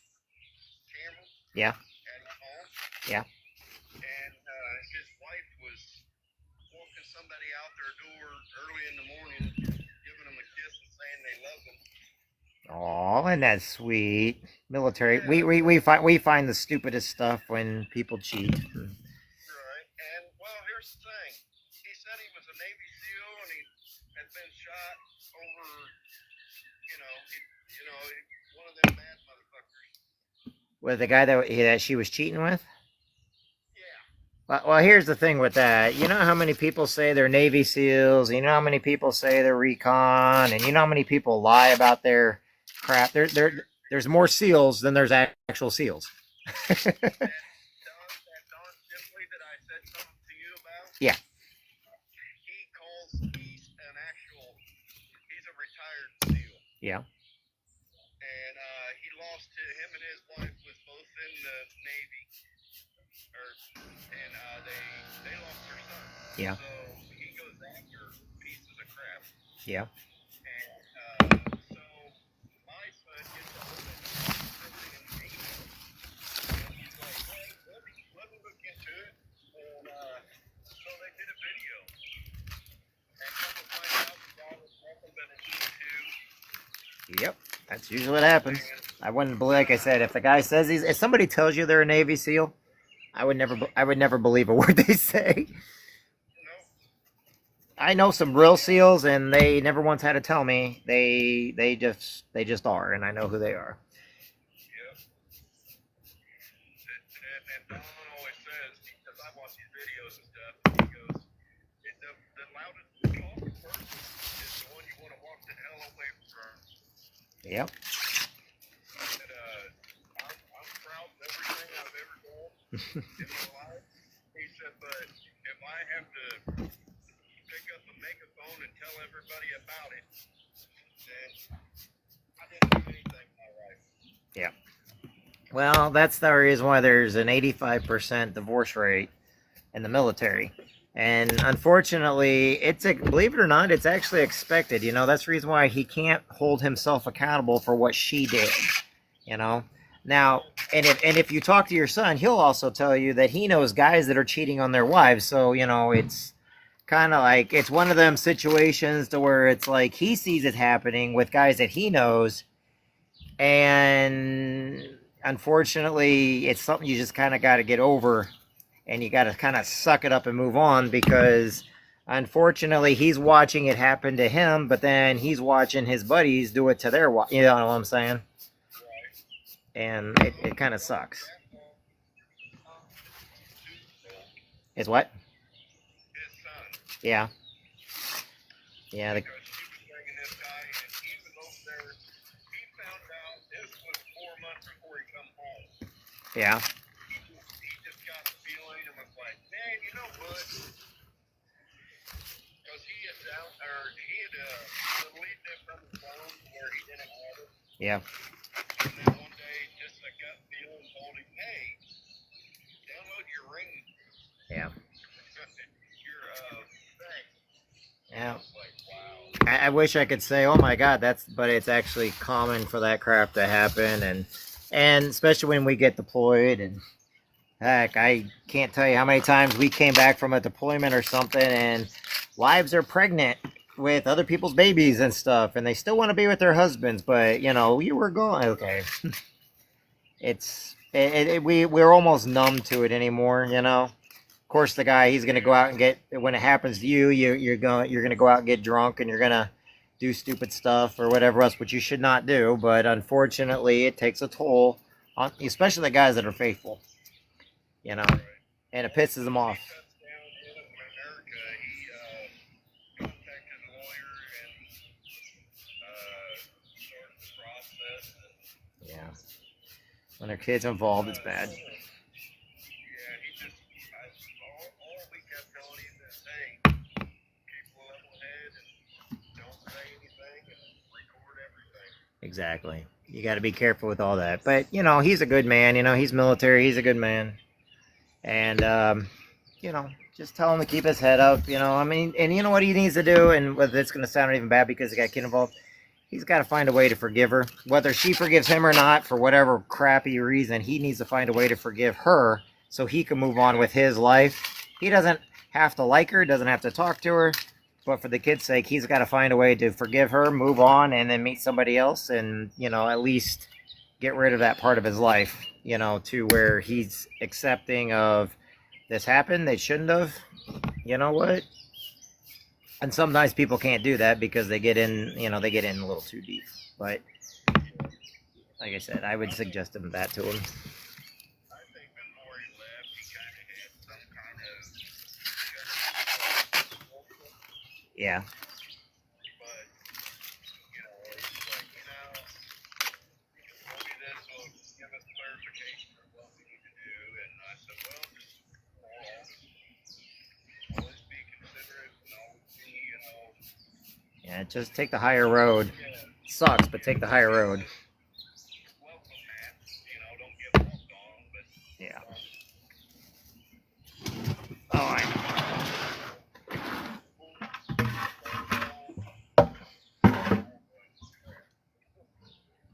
camera. Yeah. At home. Yeah. And his wife was walking somebody out their door early in the morning, giving them a kiss and saying they love them. Oh, and that's sweet. Military. Yeah. We find the stupidest stuff when people cheat. Right. And well, here's the thing. He said he was a Navy SEAL and he had been shot over, one of them bad motherfuckers. With the guy that she was cheating with? Yeah. Well, here's the thing with that. You know how many people say they're Navy SEALs? You know how many people say they're recon? And you know how many people lie about their crap? There's more SEALs than there's actual SEAls. That Don Simply that I said something to you about? Yeah. He's a retired SEAL. Yeah. And he lost him and his wife was both in the Navy. And they lost their son. Yeah. So he goes after pieces of crap. Yeah. And so my son gets a hold of something in the email. And he's like, hey, let me look into it. And so they did a video. And come to find out the guy was nothing but an E2. Yep. That's usually what happens. I wouldn't believe, like I said, if the guy says if somebody tells you they're a Navy SEAL, I would never believe a word they say. I know some real SEALs, and they never once had to tell me. They just are, and I know who they are. Yep. And Don always says, because I watch these videos and stuff, he goes, the loudest talking person is the one you want to walk the hell away from. Yep. And I'm proud of everything I've ever done in my life. He said, but if I have to pick up a megaphone and tell everybody about it, then I didn't do anything in my life. Yeah. Well, that's the reason why there's an 85% divorce rate in the military. And unfortunately, believe it or not, it's actually expected. You know, that's the reason why he can't hold himself accountable for what she did. You know, now, and if you talk to your son, he'll also tell you that he knows guys that are cheating on their wives. So you know, it's kind of like it's one of them situations to where it's like he sees it happening with guys that he knows, and unfortunately, it's something you just kind of got to get over, and you got to kind of suck it up and move on because unfortunately he's watching it happen to him, but then he's watching his buddies do it to their wife. You know what I'm saying? And it kind of sucks. Is what? His son. Yeah. Yeah. Because she was bringing this guy, and he was over there. He found out this was 4 months before he come home. Yeah. He just got a feeling and was like, man, you know what? Because he had deleted it from his phone where he didn't have it. Yeah. And then one day, just a gut feeling told him, hey, download your ring. Yeah. Your thing. Yeah. I was like, wow. I wish I could say, oh my God, but it's actually common for that crap to happen, and especially when we get deployed, and heck, I can't tell you how many times we came back from a deployment or something, and wives are pregnant with other people's babies and stuff, and they still want to be with their husbands, but you know, you were going okay. We're almost numb to it anymore, you know. Of course, the guy, he's gonna go out and get, when it happens to you, you're gonna go out and get drunk, and you're gonna do stupid stuff or whatever else, which you should not do. But unfortunately, it takes a toll on, especially the guys that are faithful, you know, and it pisses them off. Yeah, when their kids involved, it's bad. Exactly. You got to be careful with all that. But, you know, he's a good man. You know, he's military. He's a good man. And, you know, just tell him to keep his head up. You know, I mean, and you know what he needs to do? And whether it's going to sound even bad because he got a kid involved, he's got to find a way to forgive her. Whether she forgives him or not, for whatever crappy reason, he needs to find a way to forgive her so he can move on with his life. He doesn't have to like her, doesn't have to talk to her. But for the kid's sake, he's got to find a way to forgive her, move on, and then meet somebody else and, you know, at least get rid of that part of his life, you know, to where he's accepting of this happened, they shouldn't have, you know what? And sometimes people can't do that because they get in, you know, they get in a little too deep. But, like I said, I would suggest that to him. Yeah. But, you know, it's like, you know, maybe this will give us clarification of what we need to do. And I said, well, just always be considerate and always be, you know. Yeah, just take the higher road. Sucks, but take the higher road. Welcome that, you know, don't get walked on, but. Yeah. Oh, I know.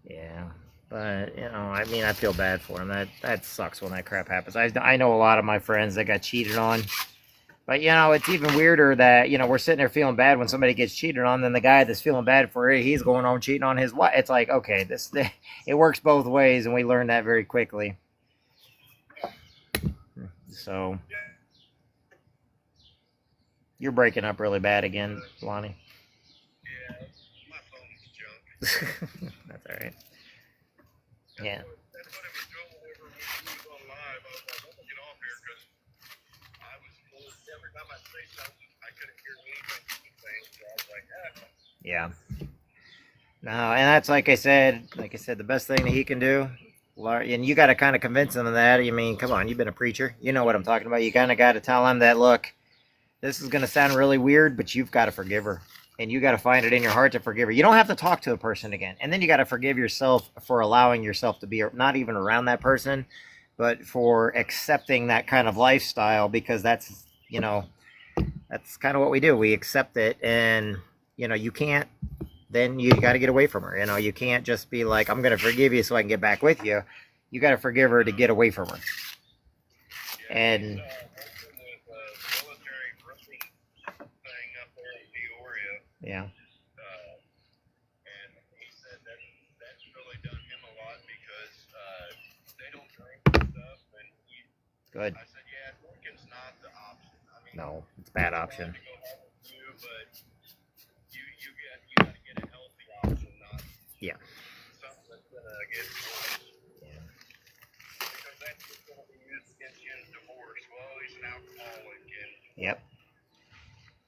Yeah, but you know, I mean, I feel bad for him. That sucks when that crap happens. I know a lot of my friends that got cheated on, but you know, it's even weirder that, you know, we're sitting there feeling bad when somebody gets cheated on, then the guy that's feeling bad for it, he's going on cheating on his wife. It's like, okay, it works both ways, and we learned that very quickly. So you're breaking up really bad again, Lonnie. Yeah, my phone's junk. That's all right. Yeah. That's what it was doing whenever we was on live. I was like, I'm gonna get off here because I was every time I say something, I couldn't hear anything he was saying. So I was like, Yeah. No, and that's like I said, the best thing that he can do, and you got to kind of convince him of that. I mean, come on, you've been a preacher. You know what I'm talking about. You kind of got to tell him that, look, this is going to sound really weird, but you've got to forgive her. And you got to find it in your heart to forgive her. You don't have to talk to a person again. And then you got to forgive yourself for allowing yourself to be not even around that person, but for accepting that kind of lifestyle, because that's, that's kind of what we do. We accept it, and, you can't, then you got to get away from her. You can't just be like, I'm going to forgive you so I can get back with you. You got to forgive her to get away from her. And yeah. And he said that's really done him a lot because they don't drink and stuff. And good. I said, yeah, drinking's not the option. I mean, no, it's a bad option. But you got to get a healthy option, not something that's gonna get worse. Yeah. Because that's what's gonna be used against you in divorce. Well, he's an alcoholic, and yep.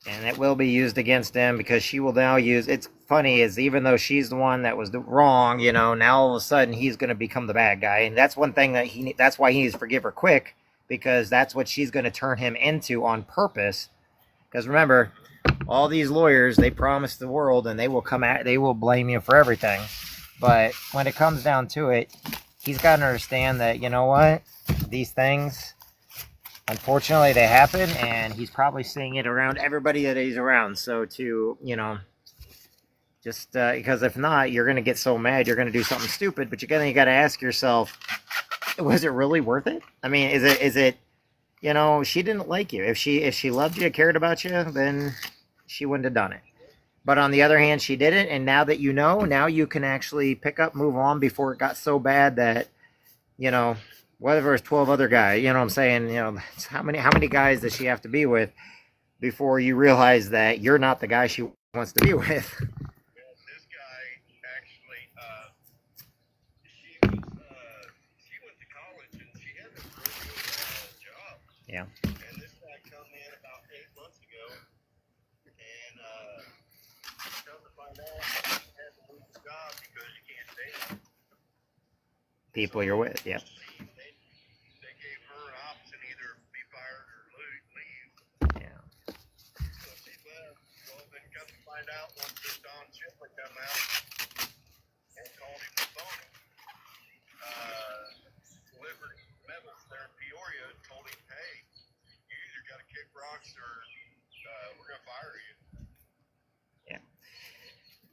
And it will be used against him, because she will now use. It's funny, is even though she's the one that was wrong, now all of a sudden he's going to become the bad guy, and that's one thing that's why he needs to forgive her quick, because that's what she's going to turn him into on purpose. Because remember, all these lawyers, they promise the world, and they will blame you for everything. But when it comes down to it, he's got to understand that, what, these things, unfortunately, they happen, and he's probably seeing it around everybody that he's around. So just because if not, you're going to get so mad, you're going to do something stupid. But you got to ask yourself, was it really worth it? I mean, is it? She didn't like you. If she loved you, cared about you, then she wouldn't have done it. But on the other hand, she didn't, and now that now you can actually pick up, move on before it got so bad that, whatever, it's 12 other guys, you know what I'm saying? How many guys does she have to be with before you realize that you're not the guy she wants to be with? this guy actually, she went to college and she had a really good job. Yeah. And this guy come in about 8 months ago, and come to find out he had to lose his job because you can't date people you're with, yeah. They gave her an option, either be fired or leave. Yeah. So she left. Well, then come to find out, once this Don Shipley come out and called him a phony, Liberty Metals there in Peoria told him, hey, you either got to kick rocks or we're going to fire you.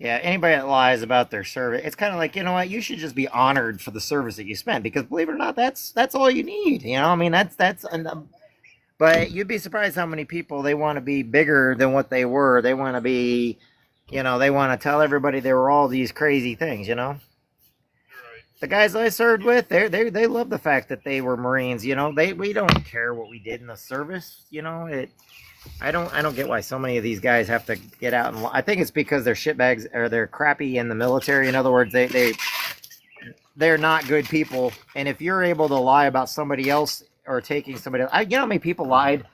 Yeah, anybody that lies about their service, it's kind of like, what, you should just be honored for the service that you spent, because believe it or not, that's all you need. I mean, but you'd be surprised how many people, they want to be bigger than what they were. They want to be, they want to tell everybody they were all these crazy things. Right. The guys I served with, they love the fact that they were Marines. We don't care what we did in the service. I don't get why so many of these guys have to get out and I think it's because they're shitbags, or they're crappy in the military. In other words, they're not good people. And if you're able to lie about somebody else or taking somebody else, how many people lied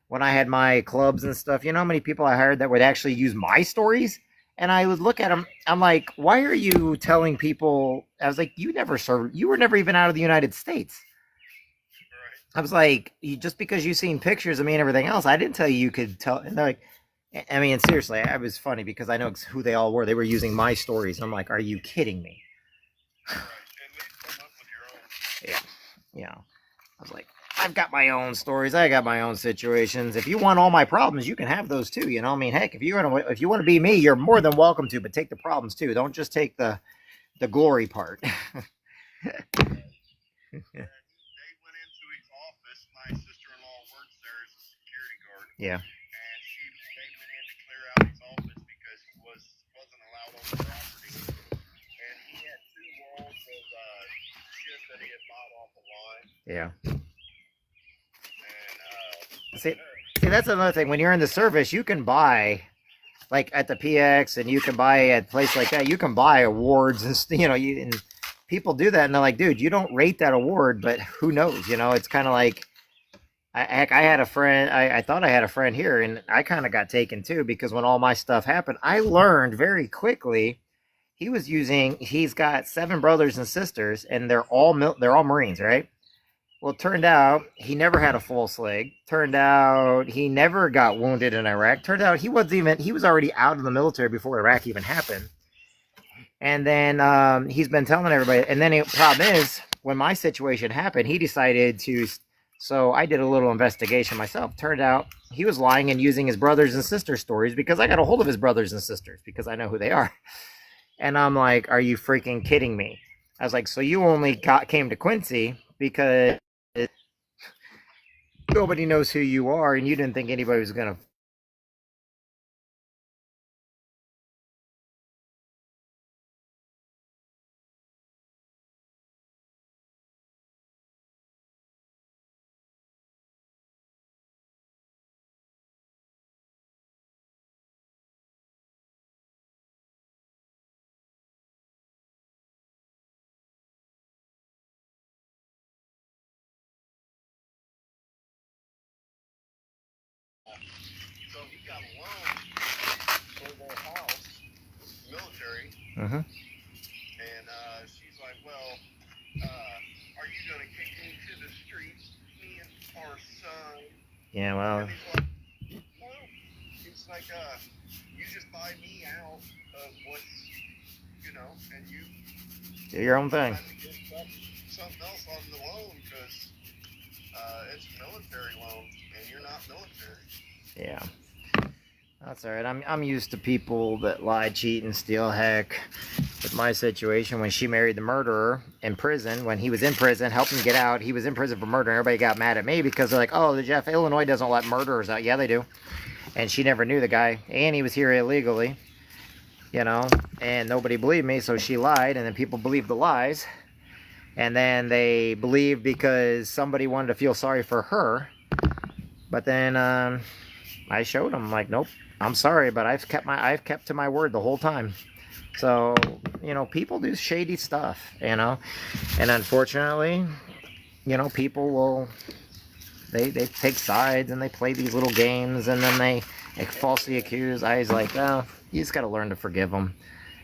when I had my clubs and stuff? How many people I hired that would actually use my stories? And I would look at them, I'm like, why are you telling people? I was like, you never served, you were never even out of the United States. I was like, just because you've seen pictures of me and everything else, I didn't tell you could tell. And they're like, I mean, seriously, I was funny because I know who they all were. They were using my stories. I'm like, are you kidding me? Yeah. I was like, I've got my own stories. I got my own situations. If you want all my problems, you can have those too. I mean, heck, if you want to be me, you're more than welcome to. But take the problems too. Don't just take the glory part. My sister-in-law works there as a security guard. Yeah. And they went in to clear out his office because he wasn't allowed on the property. And he had 2 walls of shit that he had bought off the line. Yeah. And see, that's another thing. When you're in the service, you can buy, like at the PX, and you can buy at a place like that. You can buy awards, and and people do that, and they're like, dude, you don't rate that award, but who knows? It's kind of like. I had a friend, I thought I had a friend here, and I kind of got taken too, because when all my stuff happened, I learned very quickly he's got 7 brothers and sisters, and they're all Marines, right? Well, it turned out he never had a false leg. Turned out he never got wounded in Iraq. Turned out he was already out of the military before Iraq even happened. And then he's been telling everybody. And then the problem is, when my situation happened, he decided to. So I did a little investigation myself. Turned out he was lying and using his brothers and sisters' stories because I got a hold of his brothers and sisters because I know who they are. And I'm like, are you freaking kidding me? I was like, so you only came to Quincy because nobody knows who you are and you didn't think anybody was going to. So he got a loan for their house, military, Mm-hmm. and she's like, well, are you going to kick me to the streets, me and our son? Yeah, well. And he's like, no. It's like, you just buy me out of what's, and you Do your own thing. have to get something else on the loan because it's a military loan and you're not military. Yeah. That's all right. I'm used to people that lie, cheat, and steal. Heck, with my situation, when she married the murderer in prison, when he was in prison, helped him get out, he was in prison for murder, and everybody got mad at me because they're like, oh, the Jeff, Illinois doesn't let murderers out. Yeah, they do. And she never knew the guy, and he was here illegally, and nobody believed me, so she lied, and then people believed the lies. And then they believed because somebody wanted to feel sorry for her. But then I showed them, like, nope, I'm sorry, but I've kept to my word the whole time. So, people do shady stuff, and unfortunately, people will, they take sides and they play these little games and then they falsely accuse. I was like, oh, you just got to learn to forgive them.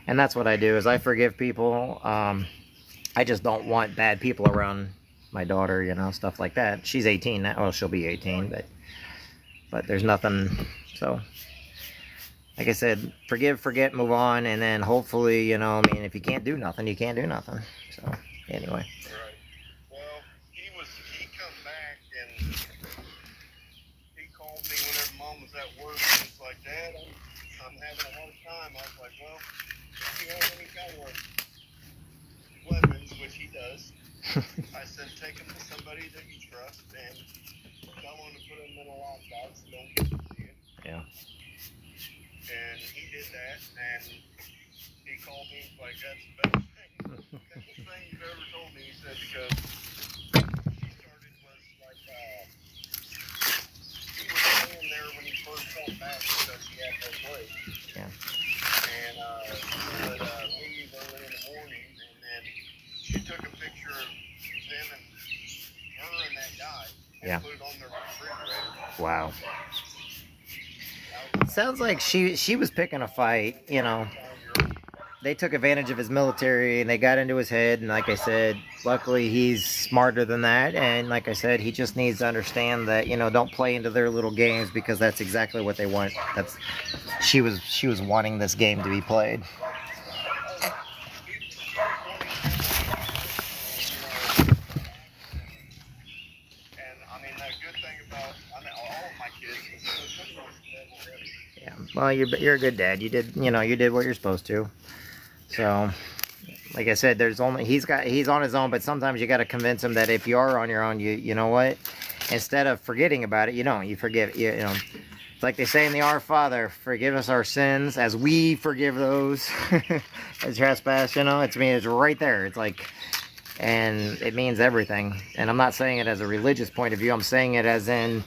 And that's what I do, is I forgive people. I just don't want bad people around my daughter, stuff like that. She's 18 now. Well, she'll be 18, but there's nothing. So, like I said, forgive, forget, move on, and then hopefully, if you can't do nothing, you can't do nothing. So, anyway. Right. Well, he come back and he called me whenever Mom was at work and was like, Dad, I'm having a hard time. I was like, well, if you have any kind of weapons, which he does, I said, take them to somebody that you trust and tell them to put them in a lockbox and don't get to see it. Yeah. And he did that, and he called me like, that's the best thing you've ever told me. He said, because he started was like, he was staying there when he first got back because he had no place. Yeah. And he would leave early in the morning, and then she took a picture of him and her and that guy and Yeah. put it on their refrigerator. Wow. Sounds like she was picking a fight, They took advantage of his military and they got into his head, and like I said, luckily he's smarter than that, and like I said, he just needs to understand that, don't play into their little games, because that's exactly what they want. She was wanting this game to be played. Yeah. Well, you're a good dad. You did what you're supposed to. So, like I said, he's on his own, but sometimes you got to convince him that if you are on your own, you know what? Instead of forgetting about it, you forgive. It's like they say in the Our Father, forgive us our sins as we forgive those as trespass. It's right there. It's like, and it means everything. And I'm not saying it as a religious point of view. I'm saying it as in,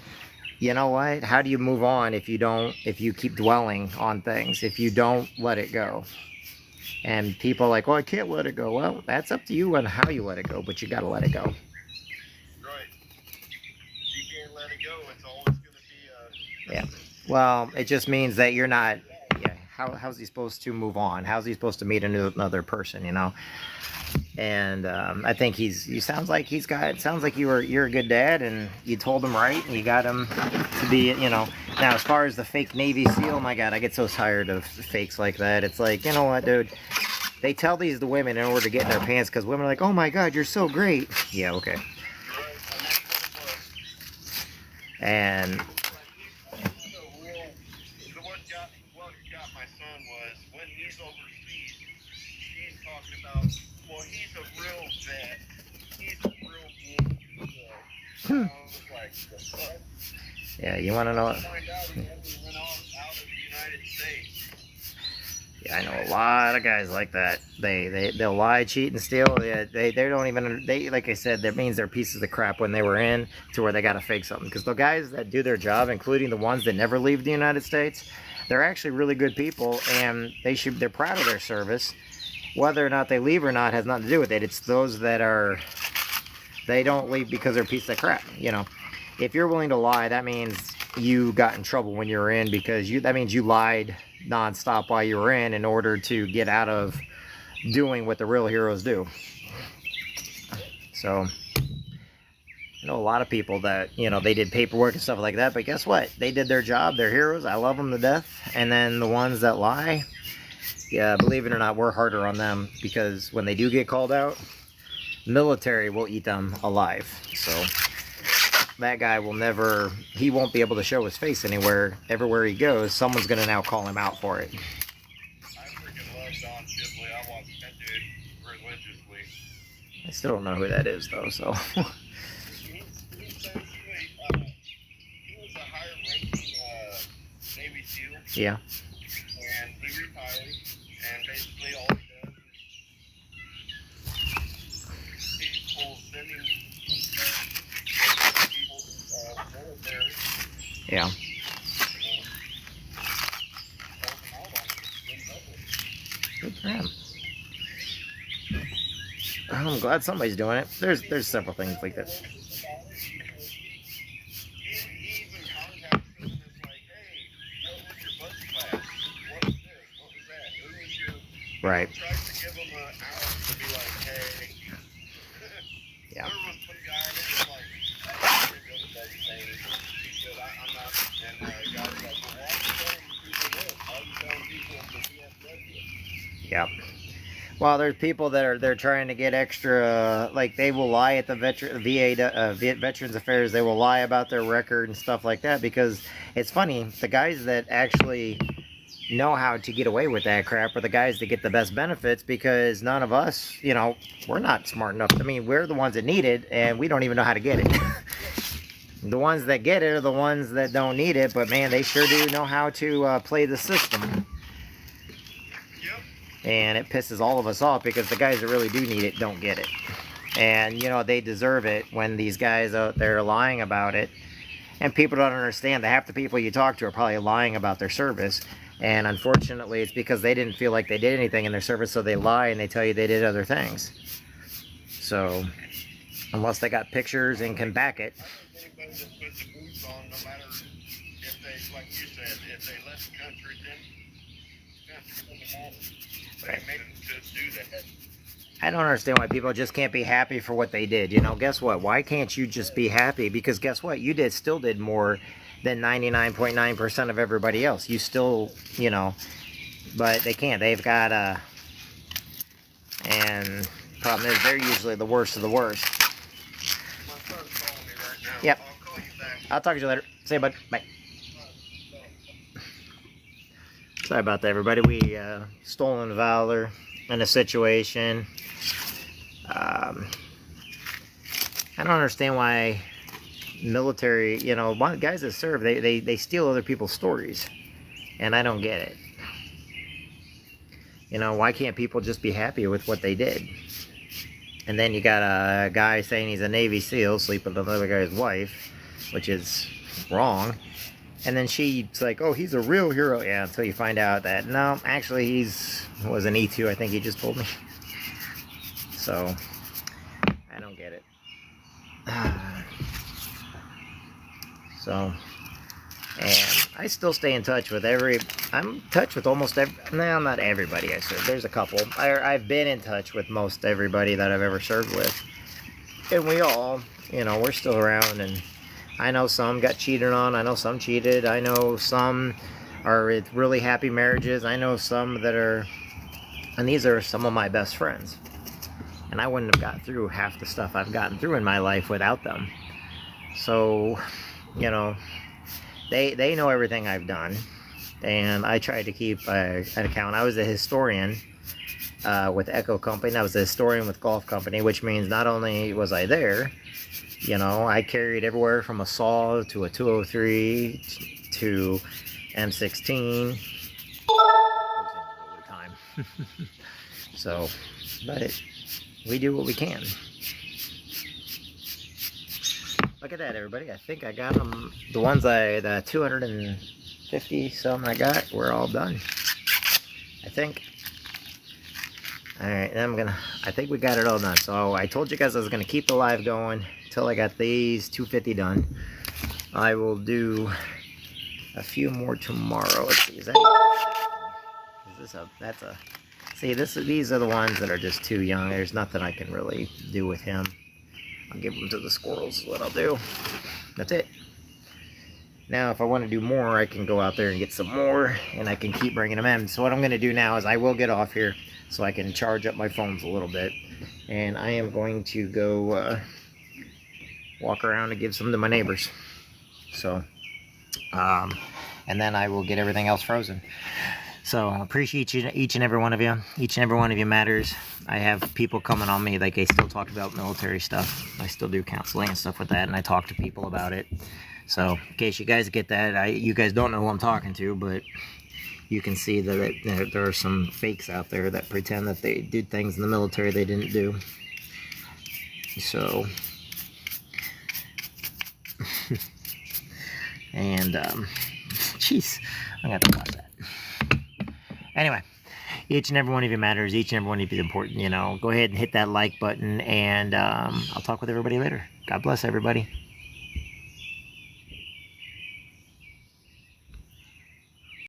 you know what? How do you move on if you keep dwelling on things, if you don't let it go? And people are like, well, I can't let it go. Well, that's up to you on how you let it go, but you got to let it go. Right. You can't let it go. It's always going to be Yeah. Well, it just means that you're not, yeah, how's he supposed to move on? How's he supposed to meet another person, you know? And I think sounds like you're a good dad, and you told him right, and you got him to be, you know. Now, as far as the fake Navy SEAL, my God, I get so tired of fakes like that. It's like, you know what, dude? They tell these to women in order to get in their pants, because women are like, oh my God, you're so great. Yeah, okay. And What got my son was when he's overseas, he's talking about, well, he's a real vet. He's a real good. I was like, the fuck? yeah, you want to know what? Find out he never went out of the United States. Yeah, I know a lot of guys like that. They'll lie, cheat, and steal. Yeah, they don't even, like I said, that means they're pieces of crap when they were in, to where they got to fake something. Because the guys that do their job, including the ones that never leave the United States, they're actually really good people, and they're proud of their service. Whether or not they leave or not has nothing to do with it. It's those that they don't leave because they're a piece of crap. You know, if you're willing to lie, that means you got in trouble when you were in, because that means you lied nonstop while you were in order to get out of doing what the real heroes do. So, I know a lot of people that, you know, they did paperwork and stuff like that, but guess what? They did their job. They're heroes. I love them to death. And then the ones that lie, yeah, believe it or not, we're harder on them, because when they do get called out, military will eat them alive. So that guy he won't be able to show his face anywhere. Everywhere he goes, someone's going to now call him out for it. I freaking love Don Shipley. I watch that dude religiously. I still don't know who that is, though, so. He's basically, he was a higher ranking Navy SEAL. Yeah. And he retired. And basically all he does is people sending military. Yeah. Good for him. I'm glad somebody's doing it. There's several things like that. He even contacted me and was like, hey, what was your bus class? What was this? What was that? Who was your... Right. Tried to give him an out to be like, hey. Yeah. There was one guy that was like, I didn't go to vegetarian. He said, I'm not. And the guy was like, well, why are you telling people this? Why are you telling people the VFW? Yep. Well, there's people that they're trying to get extra, like they will lie at the Veterans Affairs. They will lie about their record and stuff like that, because it's funny. The guys that actually know how to get away with that crap are the guys that get the best benefits, because none of us, you know, we're not smart enough. I mean, we're the ones that need it, and we don't even know how to get it. The ones that get it are the ones that don't need it, but man, they sure do know how to play the system. And it pisses all of us off, because the guys that really do need it don't get it. And, you know, they deserve it when these guys out there are lying about it. And people don't understand that half the people you talk to are probably lying about their service. And unfortunately, it's because they didn't feel like they did anything in their service, so they lie and they tell you they did other things. So, unless they got pictures and can back it. Anybody that puts the boots on, no matter if they, like you said, if they left the country, then Right. they make them to do that. I don't understand why people just can't be happy for what they did. You know, guess what? Why can't you just be happy? Because guess what? You still did more than 99.9% of everybody else. You still, you know, but they can't. They've got and problem is they're usually the worst of the worst. My son's calling me right now. Yep. I'll call you back. I'll talk to you later. Say bud. Bye. Sorry about that, everybody. We stolen valor in a situation. I don't understand why military, you know, guys that serve, they steal other people's stories, and I don't get it. You know, why can't people just be happy with what they did? And then you got a guy saying he's a Navy SEAL, sleep with another guy's wife, which is wrong. And then she's like, oh, he's a real hero. Yeah, until you find out that, no, actually he was an E2, I think he just told me. So, I don't get it. So, And I still stay in touch with I'm in touch with almost no, not everybody I serve. There's a couple. I've been in touch with most everybody that I've ever served with. And we all, we're still around. And I know some got cheated on. I know some cheated. I know some are with really happy marriages. I know some that are, and these are some of my best friends. And I wouldn't have got through half the stuff I've gotten through in my life without them. So, they know everything I've done, and I tried to keep an account. I was a historian with Echo Company. I was a historian with Golf Company, which means not only was I there, I carried everywhere from a saw to a 203 to M16. Time. So, but we do what we can. Look at that, everybody. I think I got them. The ones the 250 some I got, we're all done. I think. Alright, I think we got it all done. So I told you guys I was going to keep the live going until I got these 250 done. I will do a few more tomorrow. Let's see, is this see, these are the ones that are just too young. There's nothing I can really do with him. I'll give them to the squirrels, is what I'll do. That's it. Now, if I want to do more, I can go out there and get some more, and I can keep bringing them in. So what I'm going to do now is I will get off here so I can charge up my phones a little bit. And I am going to go walk around and give some to my neighbors. So, and then I will get everything else frozen. So I appreciate each and every one of you. Each and every one of you matters. I have people coming on me, like they still talk about military stuff. I still do counseling and stuff with that, and I talk to people about it. So in case you guys get that, you guys don't know who I'm talking to, but you can see that there are some fakes out there that pretend that they did things in the military they didn't do. So, and jeez, I'm gonna have to watch that. Anyway, each and every one of you matters. Each and every one of you is important. Go ahead and hit that like button, and I'll talk with everybody later. God bless everybody.